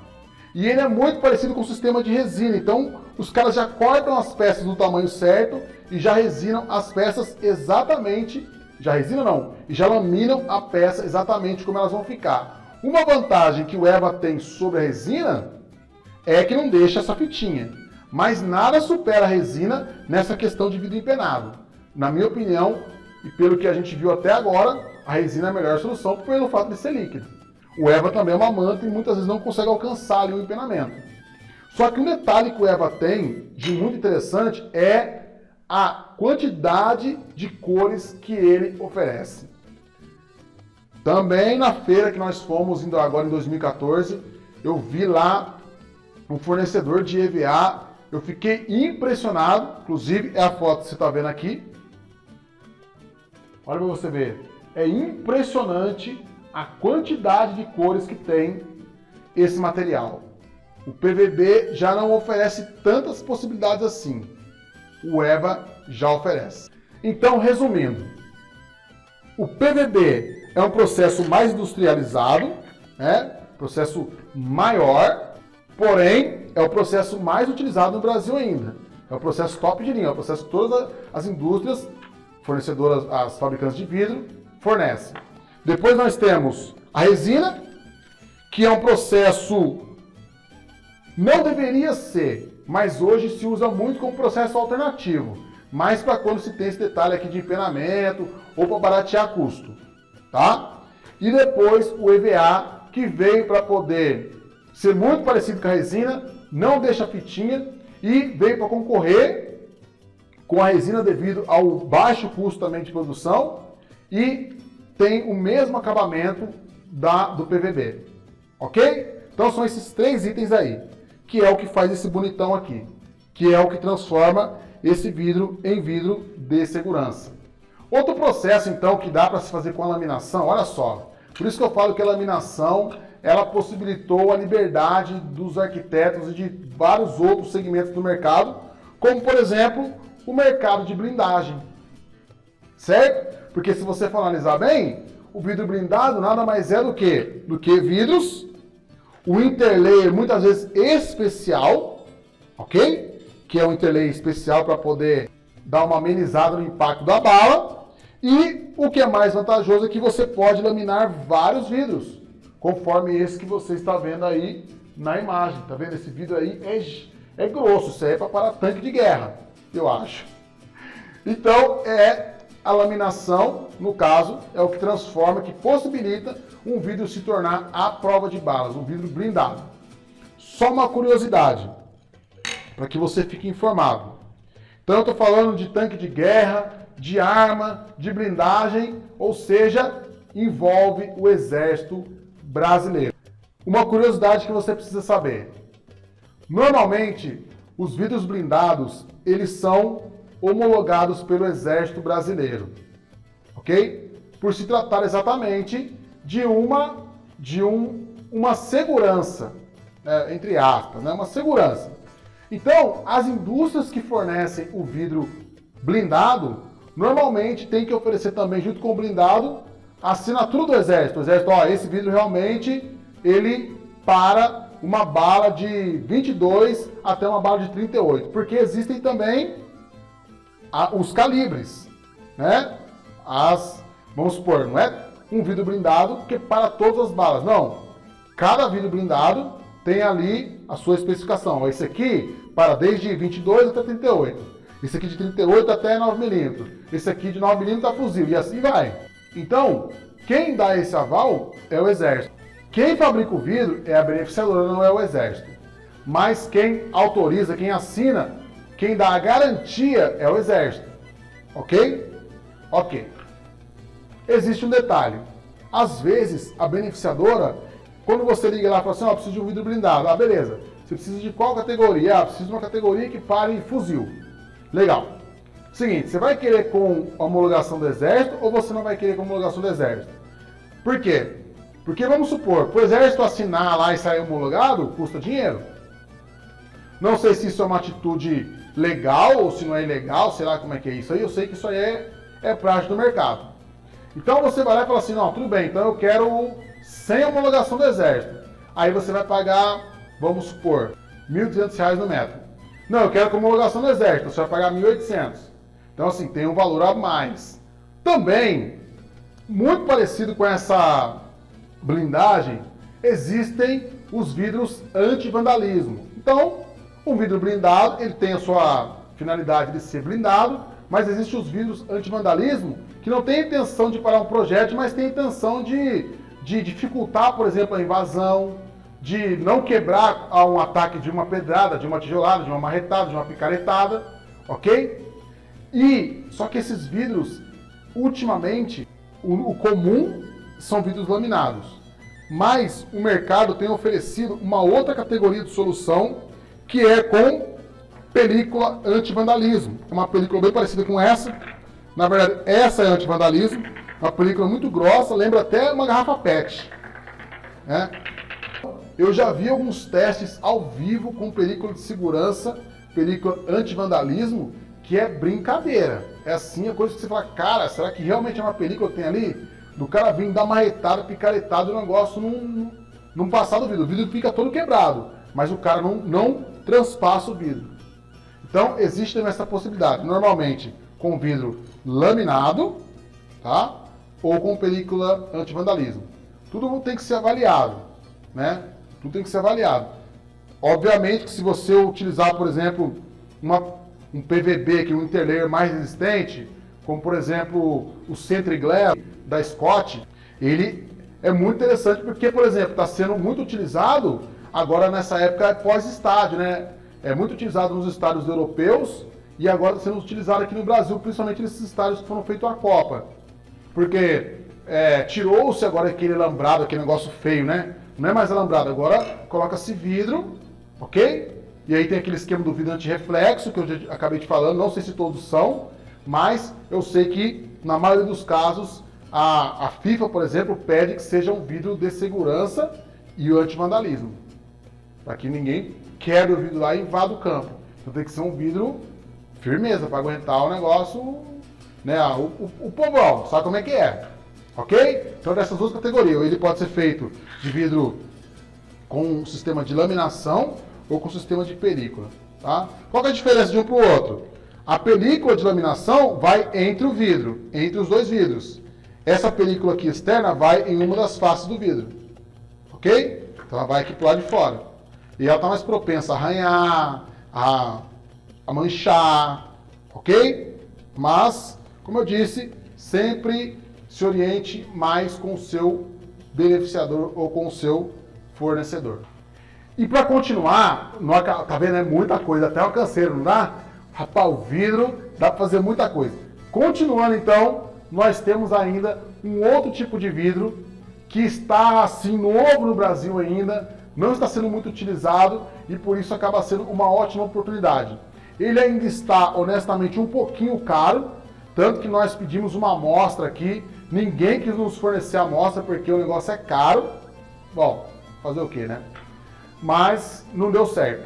E ele é muito parecido com o sistema de resina. Então, os caras já cortam as peças do tamanho certo e já resinam as peças exatamente... Já resinam não, e já laminam a peça exatamente como elas vão ficar. Uma vantagem que o EVA tem sobre a resina é que não deixa essa fitinha. Mas nada supera a resina nessa questão de vidro empenado. Na minha opinião, e pelo que a gente viu até agora, a resina é a melhor solução pelo fato de ser líquido. O EVA também é uma manta e muitas vezes não consegue alcançar ali o empenamento. Só que um detalhe que o EVA tem de muito interessante é a quantidade de cores que ele oferece. Também na feira que nós fomos indo agora em 2014, eu vi lá um fornecedor de EVA, eu fiquei impressionado, inclusive é a foto que você está vendo aqui. Olha para você ver, é impressionante a quantidade de cores que tem esse material. O PVB já não oferece tantas possibilidades assim. O EVA já oferece. Então, resumindo, o PVB é um processo mais industrializado, né? Processo maior, porém é o processo mais utilizado no Brasil ainda. É o processo top de linha, é o processo que todas as indústrias fornecedoras, as fabricantes de vidro, fornecem. Depois nós temos a resina, que é um processo, não deveria ser, mas hoje se usa muito como processo alternativo, mais para quando se tem esse detalhe aqui de empenamento ou para baratear custo, tá? E depois o EVA, que veio para poder ser muito parecido com a resina, não deixa fitinha e veio para concorrer com a resina devido ao baixo custo também de produção e tem o mesmo acabamento do PVB, ok? Então são esses três itens aí, que é o que faz esse bonitão aqui, que é o que transforma esse vidro em vidro de segurança. Outro processo então que dá para se fazer com a laminação, olha só, por isso que eu falo que a laminação ela possibilitou a liberdade dos arquitetos e de vários outros segmentos do mercado, como por exemplo o mercado de blindagem, certo? Porque se você for analisar bem, o vidro blindado nada mais é do que vidros, o interlayer muitas vezes especial, ok? Que é um interlayer especial para poder dar uma amenizada no impacto da bala, e o que é mais vantajoso é que você pode laminar vários vidros, conforme esse que você está vendo aí na imagem, tá vendo? Esse vidro aí é grosso, isso aí é para tanque de guerra, eu acho. Então, a laminação, no caso, é o que transforma, que possibilita um vidro se tornar à prova de balas, um vidro blindado. Só uma curiosidade, para que você fique informado. Então, eu estou falando de tanque de guerra, de arma, de blindagem, ou seja, envolve o exército brasileiro. Uma curiosidade que você precisa saber. Normalmente, os vidros blindados, eles são homologados pelo Exército Brasileiro, ok? Por se tratar exatamente de uma segurança, entre aspas, né? Uma segurança. Então, as indústrias que fornecem o vidro blindado, normalmente tem que oferecer também, junto com o blindado, a assinatura do Exército. O Exército, ó, esse vidro realmente, ele para uma bala de 22 até uma bala de 38, porque existem também os calibres, né? Vamos supor, não é um vidro blindado que para todas as balas, não. Cada vidro blindado tem ali a sua especificação. Esse aqui para desde 22 até 38. esse aqui de 38 até 9mm, esse aqui de 9mm a fuzil, e assim vai. Então, quem dá esse aval é o Exército. Quem fabrica o vidro é a beneficiadora, não é o Exército. Mas quem autoriza, quem assina, quem dá a garantia é o Exército. Ok? Ok. Existe um detalhe. Às vezes, a beneficiadora, quando você liga lá e fala assim, ó, preciso de um vidro blindado. Ah, beleza. Você precisa de qual categoria? Ah, preciso de uma categoria que pare em fuzil. Legal. Seguinte, você vai querer com a homologação do Exército ou você não vai querer com a homologação do Exército? Por quê? Porque vamos supor, para o Exército assinar lá e sair homologado, custa dinheiro. Não sei se isso é uma atitude legal ou se não é ilegal, sei lá como é que é isso aí. Eu sei que isso aí é prática do mercado. Então você vai lá e fala assim, não, tudo bem, então eu quero sem homologação do Exército. Aí você vai pagar, vamos supor, R$ 1.200 no metro. Não, eu quero com homologação do Exército, você vai pagar 1.800. Então assim, tem um valor a mais. Também, muito parecido com essa blindagem, existem os vidros anti-vandalismo. Então, um vidro blindado, ele tem a sua finalidade de ser blindado, mas existem os vidros anti-vandalismo que não tem a intenção de parar um projétil, mas tem a intenção de dificultar, por exemplo, a invasão, de não quebrar um ataque de uma pedrada, de uma tijolada, de uma marretada, de uma picaretada, ok? E só que esses vidros, ultimamente, o comum são vidros laminados, mas o mercado tem oferecido uma outra categoria de solução que é com película anti-vandalismo. É uma película bem parecida com essa. Na verdade, essa é anti-vandalismo, uma película muito grossa, lembra até uma garrafa PET. Né? Eu já vi alguns testes ao vivo com película de segurança, película anti-vandalismo, que é brincadeira. É assim a coisa que você fala, cara, será que realmente é uma película que tem ali? Do cara vir dar marretada, picaretada, o negócio não passar do vidro. O vidro fica todo quebrado, mas o cara não transpassa o vidro. Então, existe também essa possibilidade. Normalmente, com vidro laminado, tá? Ou com película anti-vandalismo. Tudo tem que ser avaliado, né? Tudo tem que ser avaliado. Obviamente que se você utilizar, por exemplo, um PVB, que é um interlayer mais resistente, como por exemplo o Sentry Glass da Scott, ele é muito interessante porque, por exemplo, está sendo muito utilizado agora nessa época pós-estádio, né? É muito utilizado nos estádios europeus e agora está sendo utilizado aqui no Brasil, principalmente nesses estádios que foram feitos a Copa. Porque tirou-se agora aquele alambrado, aquele negócio feio, né? Não é mais alambrado, agora coloca-se vidro, ok? E aí tem aquele esquema do vidro anti-reflexo, que eu já acabei de falando, não sei se todos são, mas eu sei que na maioria dos casos a FIFA, por exemplo, pede que seja um vidro de segurança e o anti-vandalismo. Para que ninguém quebre o vidro lá e invada o campo. Então tem que ser um vidro firmeza para aguentar o negócio, né? O povão, sabe como é que é? Ok? Então dessas duas categorias, ele pode ser feito de vidro com um sistema de laminação ou com sistema de película. Tá? Qual que é a diferença de um para o outro? A película de laminação vai entre o vidro, entre os dois vidros. Essa película aqui externa vai em uma das faces do vidro. Ok? Então ela vai aqui para o lado de fora. E ela está mais propensa a arranhar, a manchar, ok? Mas, como eu disse, sempre se oriente mais com o seu beneficiador ou com o seu fornecedor. E para continuar, tá vendo? É muita coisa, até o canseiro, não dá? Rapaz, o vidro dá para fazer muita coisa. Continuando então, nós temos ainda um outro tipo de vidro que está assim novo no Brasil ainda, não está sendo muito utilizado e por isso acaba sendo uma ótima oportunidade. Ele ainda está, honestamente, um pouquinho caro, tanto que nós pedimos uma amostra aqui, ninguém quis nos fornecer a amostra porque o negócio é caro. Bom, fazer o que, né? Mas não deu certo.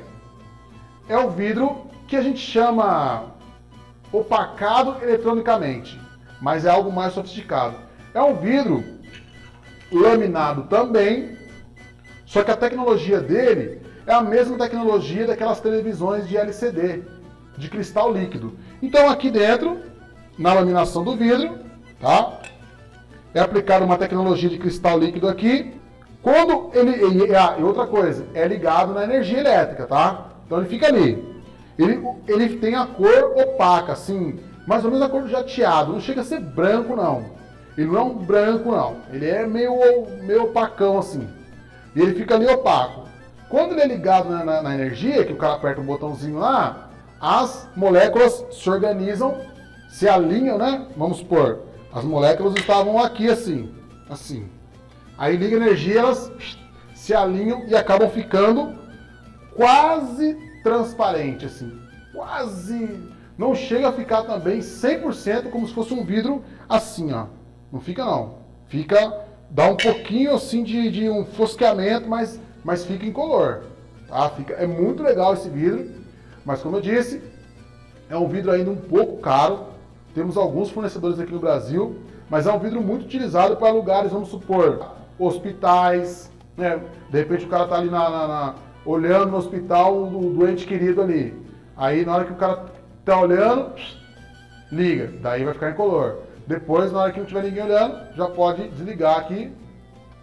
É o vidro que a gente chama opacado eletronicamente, mas é algo mais sofisticado. É um vidro laminado também, só que a tecnologia dele é a mesma tecnologia daquelas televisões de LCD, de cristal líquido. Então aqui dentro, na laminação do vidro, tá? É aplicada uma tecnologia de cristal líquido aqui. Quando e outra coisa, é ligado na energia elétrica, tá? Então ele fica ali. Ele tem a cor opaca, assim, mais ou menos a cor do jateado. Não chega a ser branco, não. Ele não é um branco, não. Ele é meio opacão, assim. E ele fica ali opaco. Quando ele é ligado na energia, que o cara aperta o botãozinho lá, as moléculas se organizam, se alinham, né? Vamos supor, as moléculas estavam aqui assim. Aí liga a energia, elas se alinham e acabam ficando quase transparente, assim. Quase. Não chega a ficar também 100% como se fosse um vidro assim, ó. Não fica não. Dá um pouquinho assim de um fosqueamento, mas fica incolor. Tá? É muito legal esse vidro, mas como eu disse, é um vidro ainda um pouco caro. Temos alguns fornecedores aqui no Brasil, mas é um vidro muito utilizado para lugares, vamos supor, hospitais, né? De repente o cara está ali olhando no hospital o doente querido ali. Aí na hora que o cara está olhando, liga, daí vai ficar incolor. Depois, na hora que não tiver ninguém olhando, já pode desligar aqui.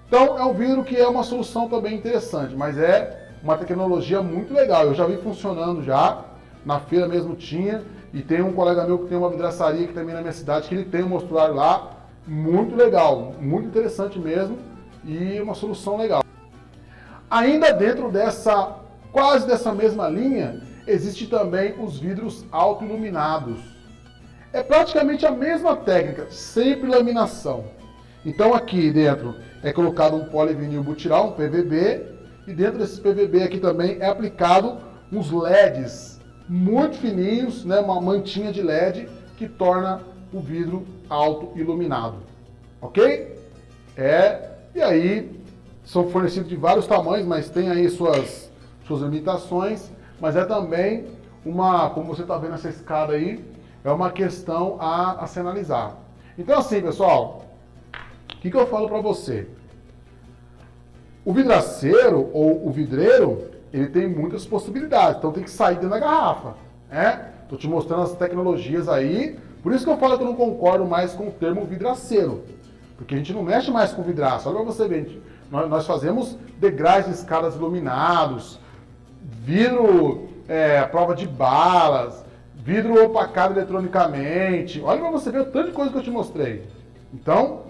Então é um vidro que é uma solução também interessante, mas é uma tecnologia muito legal. Eu já vi funcionando já, na feira mesmo tinha, e tem um colega meu que tem uma vidraçaria aqui também na minha cidade, que ele tem um mostruário lá, muito legal, muito interessante mesmo, e uma solução legal. Ainda dentro quase dessa mesma linha, existe também os vidros autoiluminados. É praticamente a mesma técnica, sempre laminação. Então aqui dentro é colocado um polivinil butiral, um PVB, e dentro desse PVB aqui também é aplicado uns LEDs muito fininhos, né, uma mantinha de LED que torna o vidro autoiluminado. Ok? E aí são fornecidos de vários tamanhos, mas tem aí suas limitações, mas é também como você está vendo essa escada aí, é uma questão a se analisar. Então assim, pessoal, o que eu falo para você? O vidraceiro ou o vidreiro, ele tem muitas possibilidades, então tem que sair dentro da garrafa. Estou te mostrando as tecnologias aí, por isso que eu falo que eu não concordo mais com o termo vidraceiro, porque a gente não mexe mais com vidraço. Olha para você ver, nós fazemos degraus de escadas iluminados, vidro prova de balas, vidro opacado eletronicamente. Olha para você ver o tanto de coisa que eu te mostrei. Então,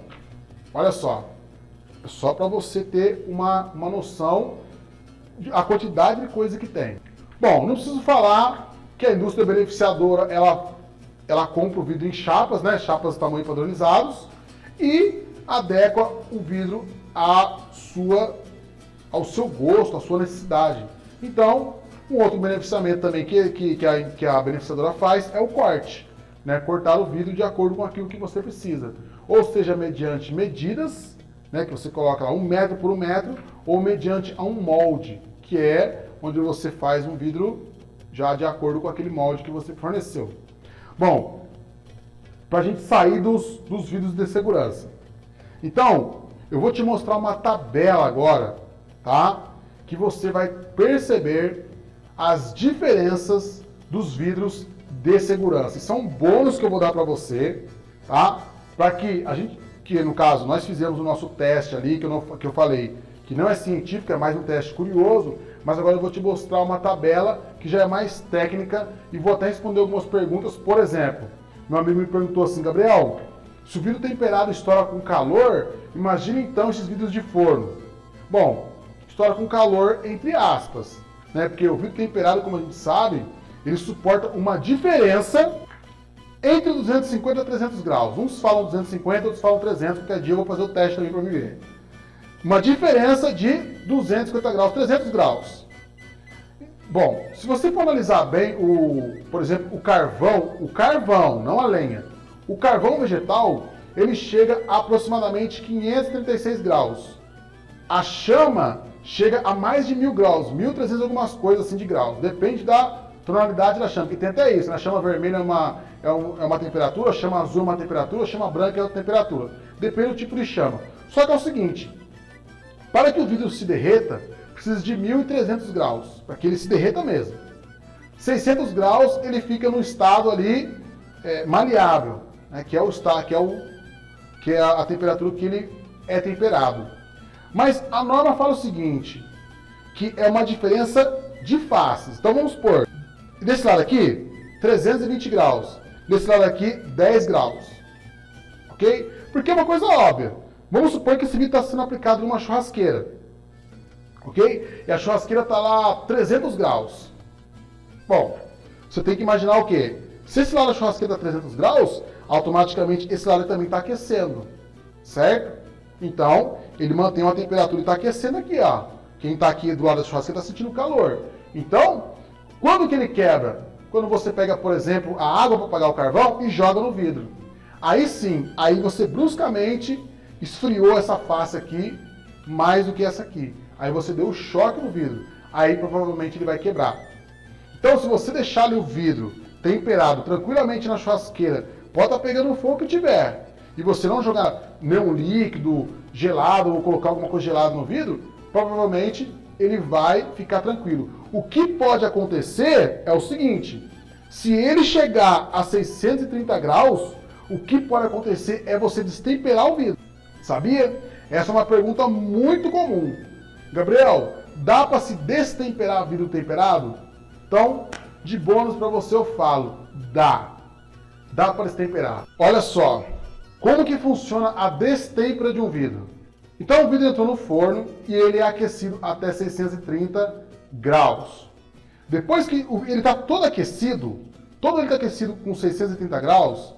olha só. É só para você ter uma noção da quantidade de coisa que tem. Bom, não preciso falar que a indústria beneficiadora, ela compra o vidro em chapas, né? Chapas de tamanho padronizados, e adequa o vidro ao seu gosto, à sua necessidade. Então, um outro beneficiamento também que a beneficiadora faz é o corte, né? Cortar o vidro de acordo com aquilo que você precisa. Ou seja, mediante medidas, né, que você coloca lá 1 metro por 1 metro, ou mediante a um molde, que é onde você faz um vidro já de acordo com aquele molde que você forneceu. Bom, para a gente sair dos vidros de segurança. Então, eu vou te mostrar uma tabela agora, tá? Que você vai perceber as diferenças dos vidros de segurança. Isso é um bônus que eu vou dar para você, tá? Para que no caso nós fizemos o nosso teste ali, que eu falei que não é científico, é mais um teste curioso, mas agora eu vou te mostrar uma tabela que já é mais técnica e vou até responder algumas perguntas. Por exemplo, meu amigo me perguntou assim: Gabriel, se o vidro temperado estoura com calor, imagina então esses vidros de forno. Bom, estoura com calor entre aspas, né? Porque o vidro temperado, como a gente sabe, ele suporta uma diferença entre 250 a 300 graus. Uns falam 250, outros falam 300, qualquer dia eu vou fazer o teste também para me ver. Uma diferença de 250 graus, 300 graus. Bom, se você for analisar bem, por exemplo, o carvão, não a lenha. O carvão vegetal, ele chega a aproximadamente 536 graus. A chama chega a mais de 1000 graus, 1300 algumas coisas assim de graus. Depende da tonalidade da chama, que tem até isso, né? A chama vermelha é uma temperatura, a chama azul é uma temperatura, a chama branca é outra temperatura. Depende do tipo de chama. Só que é o seguinte, para que o vidro se derreta, precisa de 1300 graus, para que ele se derreta mesmo. 600 graus, ele fica no estado ali maleável, né? que é a temperatura que ele é temperado. Mas a norma fala o seguinte, que é uma diferença de faces. Então vamos supor, Desse lado aqui, 320 graus. Desse lado aqui, 10 graus. Ok? Porque é uma coisa óbvia. Vamos supor que esse vidro está sendo aplicado numa churrasqueira. Ok? E a churrasqueira está lá a 300 graus. Bom, você tem que imaginar o quê? Se esse lado da churrasqueira está a 300 graus, automaticamente esse lado também está aquecendo. Certo? Então, ele mantém uma temperatura e está aquecendo aqui, ó. Quem está aqui do lado da churrasqueira está sentindo calor. Então, quando que ele quebra? Quando você pega, por exemplo, a água para apagar o carvão e joga no vidro. Aí sim, aí você bruscamente esfriou essa face aqui mais do que essa aqui. Aí você deu o choque no vidro. Aí provavelmente ele vai quebrar. Então, se você deixar ali o vidro temperado tranquilamente na churrasqueira, pode estar pegando o fogo que tiver, e você não jogar nenhum líquido gelado ou colocar alguma coisa gelada no vidro, provavelmente ele vai ficar tranquilo. O que pode acontecer é o seguinte: se ele chegar a 630 graus, o que pode acontecer é você destemperar o vidro. Sabia? Essa é uma pergunta muito comum. Gabriel, dá para se destemperar vidro temperado? Então, de bônus para você eu falo, dá. Dá para destemperar. Olha só, como que funciona a destempera de um vidro? Então o vidro entrou no forno e ele é aquecido até 630 graus. Depois que ele está todo aquecido, com 630 graus,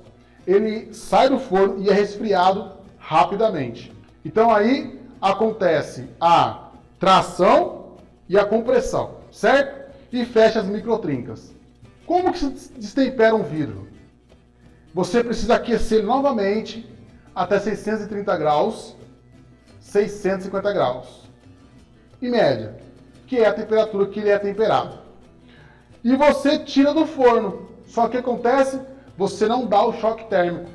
ele sai do forno e é resfriado rapidamente. Então aí acontece a tração e a compressão, certo? E fecha as microtrincas. Como que se destempera um vidro? Você precisa aquecer ele novamente até 630 graus, 650 graus, em média, que é a temperatura que ele é temperado. E você tira do forno. Só que acontece, você não dá o choque térmico.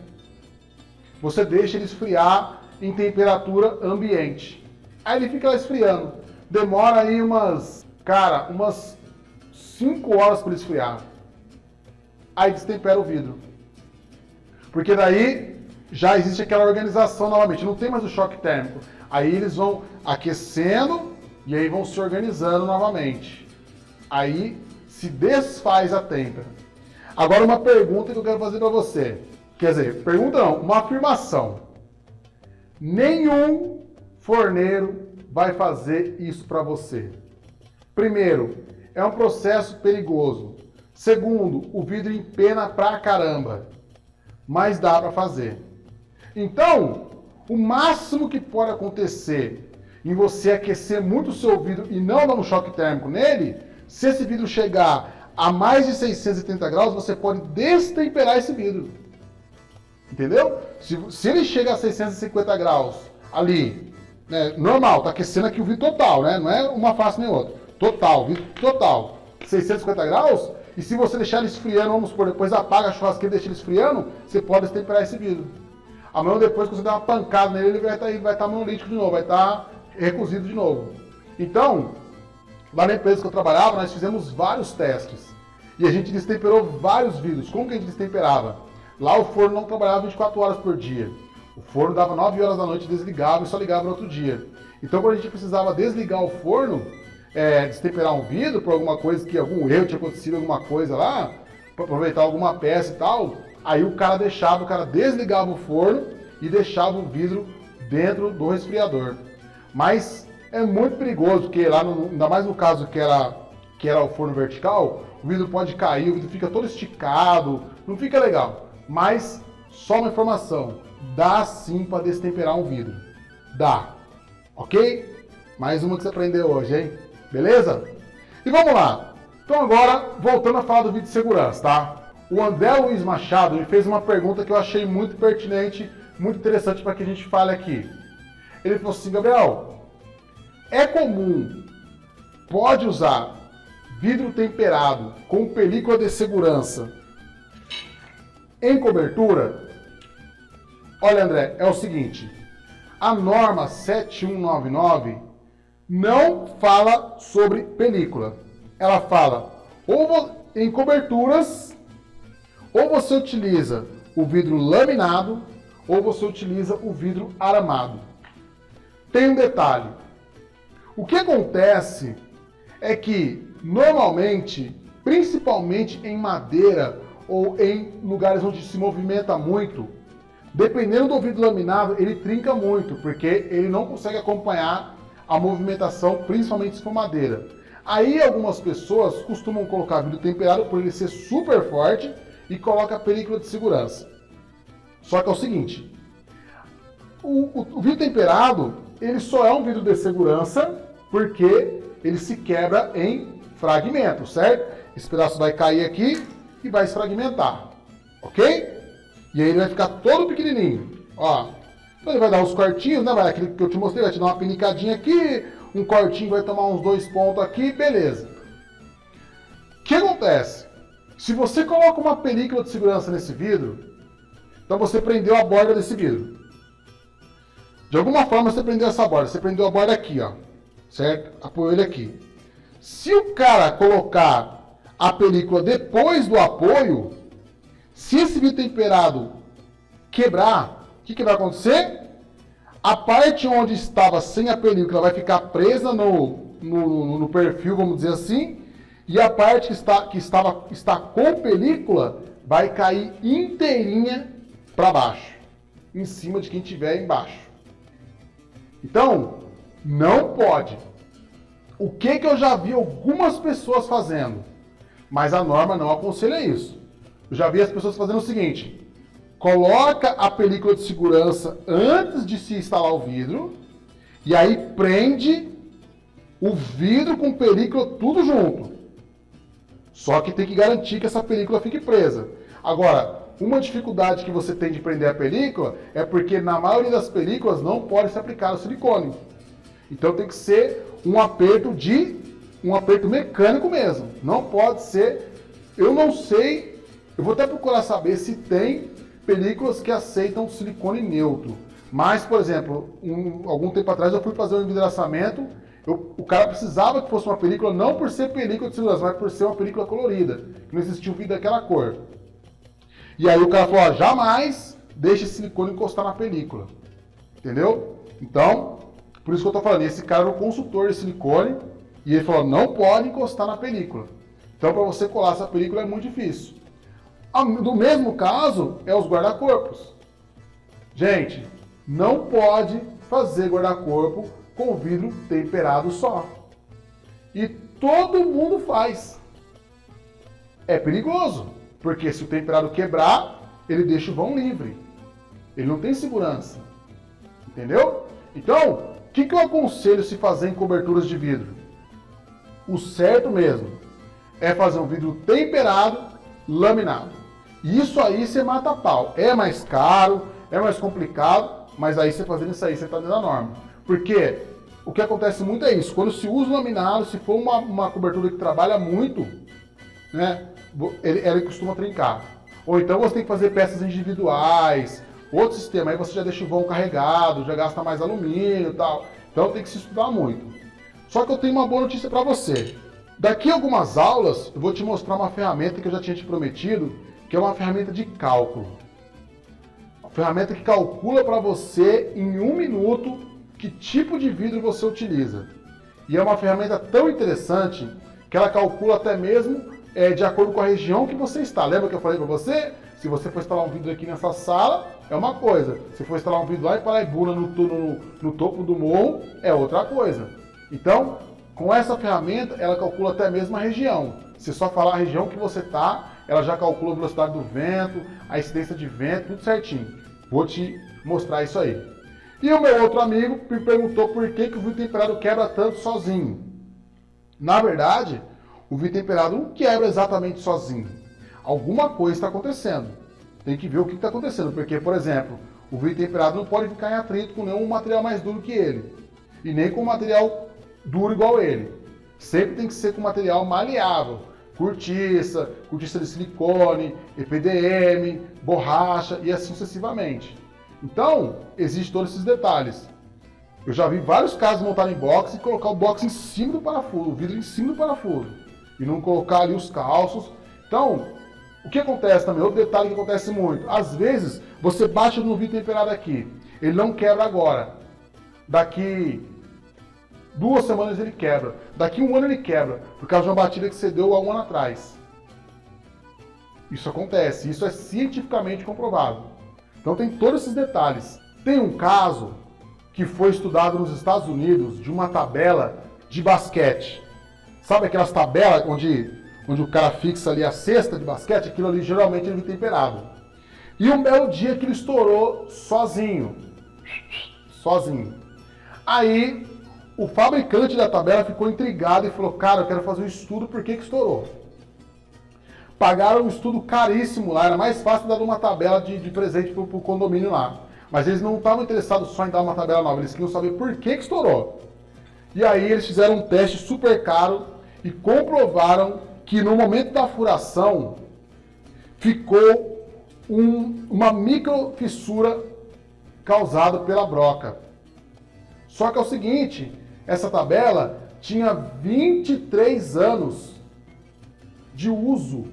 Você deixa ele esfriar em temperatura ambiente. Aí ele fica lá esfriando. Demora aí umas 5 horas para ele esfriar. Aí destempera o vidro. Porque daí já existe aquela organização novamente, não tem mais o choque térmico. Aí eles vão aquecendo e aí vão se organizando novamente. Aí se desfaz a têmpera. Agora uma pergunta que eu quero fazer para você. Quer dizer, pergunta não, uma afirmação. Nenhum forneiro vai fazer isso para você. Primeiro, é um processo perigoso. Segundo, o vidro empena pra caramba. Mas dá para fazer. Então, o máximo que pode acontecer em você aquecer muito o seu vidro e não dar um choque térmico nele, se esse vidro chegar a mais de 630 graus, você pode destemperar esse vidro. Entendeu? Se ele chega a 650 graus ali, né, normal, tá aquecendo aqui o vidro total, né? Não é uma face nem outra. Total, vidro total. 650 graus, e se você deixar ele esfriando, vamos supor, depois apaga a churrasqueira e deixa ele esfriando, você pode destemperar esse vidro. Amanhã depois, quando você der uma pancada nele, ele vai estar monolítico de novo, vai estar recozido de novo. Então, lá na empresa que eu trabalhava, nós fizemos vários testes. E a gente destemperou vários vidros. Como que a gente destemperava? Lá o forno não trabalhava 24 horas por dia. O forno dava 9 horas da noite, desligava e só ligava no outro dia. Então, quando a gente precisava desligar o forno, destemperar um vidro por alguma coisa, que algum erro tinha acontecido, alguma coisa lá, para aproveitar alguma peça e tal, aí o cara desligava o forno e deixava o vidro dentro do resfriador. Mas é muito perigoso, porque lá, ainda mais no caso que era o forno vertical, o vidro pode cair, o vidro fica todo esticado, não fica legal. Mas, só uma informação, dá sim para destemperar um vidro. Dá. Ok? Mais uma que você aprendeu hoje, hein? Beleza? E vamos lá. Então agora, voltando a falar do vídeo de segurança, tá? O André Luiz Machado me fez uma pergunta que eu achei muito pertinente, muito interessante para que a gente fale aqui. Ele falou assim: Gabriel, é comum, pode usar vidro temperado com película de segurança em cobertura? Olha, André, é o seguinte, a norma 7199 não fala sobre película. Ela fala ou em coberturas, ou você utiliza o vidro laminado, ou você utiliza o vidro aramado. Tem um detalhe. O que acontece é que, normalmente, principalmente em madeira ou em lugares onde se movimenta muito, dependendo do vidro laminado, ele trinca muito, porque ele não consegue acompanhar a movimentação, principalmente se for madeira. Aí algumas pessoas costumam colocar vidro temperado por ele ser super forte e coloca película de segurança. Só que é o seguinte, o vidro temperado, ele só é um vidro de segurança porque ele se quebra em fragmentos, certo? Esse pedaço vai cair aqui e vai se fragmentar, ok? E aí ele vai ficar todo pequenininho, ó. Então ele vai dar uns cortinhos, né? Vai, aquele que eu te mostrei, vai te dar uma pinicadinha aqui, um cortinho vai tomar uns 2 pontos aqui, beleza. O que acontece? Se você coloca uma película de segurança nesse vidro, então você prendeu a borda desse vidro. De alguma forma você prendeu essa borda, você prendeu a borda aqui, ó, certo? Apoiou ele aqui. Se o cara colocar a película depois do apoio, se esse vidro temperado quebrar, o que vai acontecer? A parte onde estava sem a película vai ficar presa no perfil, vamos dizer assim, e a parte que está com película vai cair inteirinha para baixo, em cima de quem estiver embaixo. Então, não pode. O que eu já vi algumas pessoas fazendo, mas a norma não aconselha isso. Eu já vi as pessoas fazendo o seguinte: coloca a película de segurança antes de se instalar o vidro, e aí prende o vidro com película tudo junto. Só que tem que garantir que essa película fique presa. Agora, uma dificuldade que você tem de prender a película é porque na maioria das películas não pode se aplicar o silicone. Então tem que ser um aperto mecânico mesmo. Não pode ser. Eu não sei. Eu vou até procurar saber se tem películas que aceitam silicone neutro. Mas, por exemplo, algum tempo atrás eu fui fazer um envidraçamento. O cara precisava que fosse uma película, não por ser película de segurança, mas por ser uma película colorida. Que não existia um vidro daquela cor. E aí o cara falou: ó, jamais deixe esse silicone encostar na película. Entendeu? Então, por isso que eu tô falando, esse cara era o consultor de silicone e ele falou: não pode encostar na película. Então, para você colar essa película é muito difícil. No mesmo caso, é os guarda-corpos. Gente, não pode fazer guarda-corpo com vidro temperado só. E todo mundo faz. É perigoso. Porque se o temperado quebrar, ele deixa o vão livre. Ele não tem segurança. Entendeu? Então, o que eu aconselho se fazer em coberturas de vidro? O certo mesmo é fazer um vidro temperado, laminado. Isso aí você mata a pau. É mais caro, é mais complicado, mas aí você fazendo isso aí, você está dentro da norma. Porque o que acontece muito é isso. Quando se usa o laminado, se for uma cobertura que trabalha muito, né? Ele costuma trincar. Ou então você tem que fazer peças individuais, outro sistema, aí você já deixa o vão carregado, já gasta mais alumínio e tal. Então tem que se estudar muito. Só que eu tenho uma boa notícia para você. Daqui a algumas aulas eu vou te mostrar uma ferramenta que eu já tinha te prometido, que é uma ferramenta de cálculo. Uma ferramenta que calcula para você em 1 minuto que tipo de vidro você utiliza. E é uma ferramenta tão interessante que ela calcula até mesmo de acordo com a região que você está. Lembra que eu falei para você? Se você for instalar um vidro aqui nessa sala, é uma coisa. Se for instalar um vidro lá em Paraibuna, no topo do morro, é outra coisa. Então, com essa ferramenta, ela calcula até mesmo a região. Se só falar a região que você está, ela já calcula a velocidade do vento, a incidência de vento, tudo certinho. Vou te mostrar isso aí. E o meu outro amigo me perguntou por que o vidro temperado quebra tanto sozinho. Na verdade, o vidro temperado não quebra exatamente sozinho. Alguma coisa está acontecendo. Tem que ver o que está acontecendo. Porque, por exemplo, o vidro temperado não pode ficar em atrito com nenhum material mais duro que ele. E nem com material duro igual ele. Sempre tem que ser com material maleável. Cortiça de silicone, EPDM, borracha e assim sucessivamente. Então, existem todos esses detalhes. Eu já vi vários casos montarem box e colocar o box em cima do parafuso, o vidro em cima do parafuso. E não colocar ali os calços. Então, o que acontece também? Outro detalhe que acontece muito. Às vezes, você bate no vidro temperado aqui. Ele não quebra agora. Daqui 2 semanas ele quebra. Daqui 1 ano ele quebra. Por causa de uma batida que você deu há 1 ano atrás. Isso acontece, isso é cientificamente comprovado. Então tem todos esses detalhes. Tem um caso que foi estudado nos Estados Unidos de uma tabela de basquete. Sabe aquelas tabelas onde o cara fixa ali a cesta de basquete? Aquilo ali geralmente ele vem temperado. E um belo dia que ele estourou sozinho. Sozinho. Aí o fabricante da tabela ficou intrigado e falou, cara, eu quero fazer um estudo por que estourou. Pagaram um estudo caríssimo lá, era mais fácil dar uma tabela de presente pro condomínio lá. Mas eles não estavam interessados só em dar uma tabela nova, eles queriam saber por que estourou. E aí eles fizeram um teste super caro e comprovaram que no momento da furação ficou uma micro fissura causada pela broca. Só que é o seguinte, essa tabela tinha 23 anos de uso.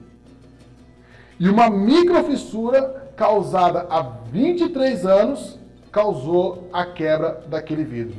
E uma microfissura causada há 23 anos causou a quebra daquele vidro.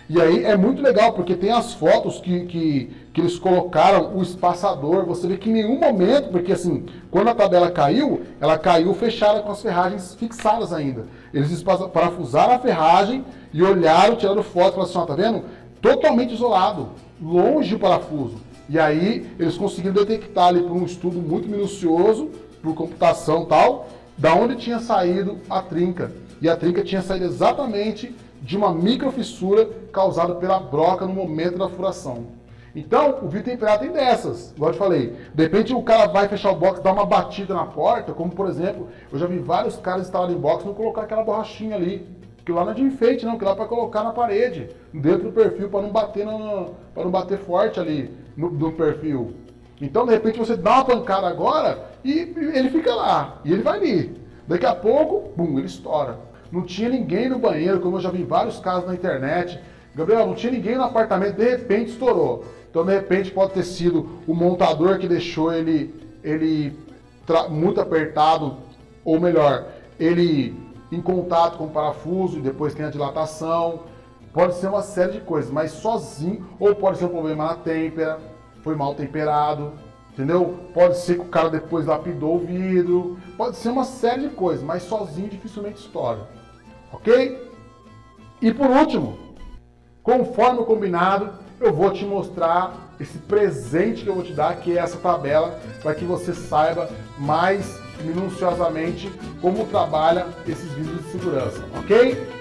E aí é muito legal, porque tem as fotos que eles colocaram, o espaçador, você vê que em nenhum momento, porque assim, quando a tabela caiu, ela caiu fechada com as ferragens fixadas ainda. Eles parafusaram a ferragem e olharam, tiraram foto e falaram assim, ó, tá vendo? Totalmente isolado, longe do parafuso. E aí eles conseguiram detectar ali por um estudo muito minucioso, por computação e tal, da onde tinha saído a trinca. E a trinca tinha saído exatamente de uma microfissura causada pela broca no momento da furação. Então, o vidro temperado tem dessas, igual eu te falei. De repente o cara vai fechar o box, dá uma batida na porta, como por exemplo, eu já vi vários caras instalarem em box não colocar aquela borrachinha ali. Que lá não é de enfeite, não, que lá é para colocar na parede, dentro do perfil, para não bater para não bater forte ali no perfil. Então, de repente, você dá uma pancada agora e ele fica lá, e ele vai ali. Daqui a pouco, bum, ele estoura. Não tinha ninguém no banheiro, como eu já vi vários casos na internet. Gabriel, não tinha ninguém no apartamento, de repente estourou. Então, de repente, pode ter sido o montador que deixou ele muito apertado, ou melhor, ele em contato com o parafuso e depois tem a dilatação. Pode ser uma série de coisas, mas sozinho, ou pode ser um problema na têmpera, foi mal temperado, entendeu? Pode ser que o cara depois lapidou o vidro, pode ser uma série de coisas, mas sozinho dificilmente estoura, ok? E por último, conforme o combinado, eu vou te mostrar esse presente que eu vou te dar, que é essa tabela, para que você saiba mais minuciosamente como trabalha esses vidros de segurança, ok?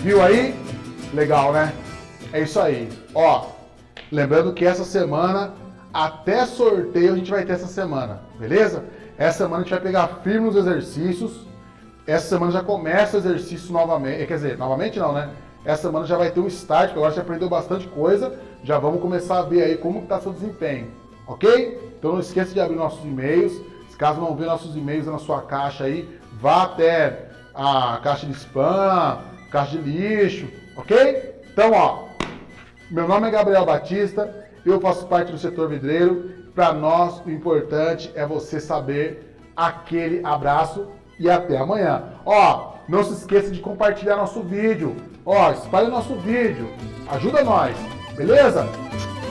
Viu aí? Legal, né? É isso aí. Ó, lembrando que essa semana, até sorteio a gente vai ter essa semana, beleza? Essa semana a gente vai pegar firme nos exercícios. Essa semana já começa o exercício novamente. Quer dizer, novamente não, né? Essa semana já vai ter um start, porque agora você aprendeu bastante coisa. Já vamos começar a ver aí como está seu desempenho. Ok? Então não esqueça de abrir nossos e-mails. Se caso não ver nossos e-mails na sua caixa aí, vá até a caixa de spam, caixa de lixo. Ok? Então, ó, meu nome é Gabriel Batista. Eu faço parte do setor vidreiro. Para nós, o importante é você saber aquele abraço e até amanhã. Ó, não se esqueça de compartilhar nosso vídeo. Ó, espalhe nosso vídeo. Ajuda nós, beleza?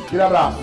Aquele abraço.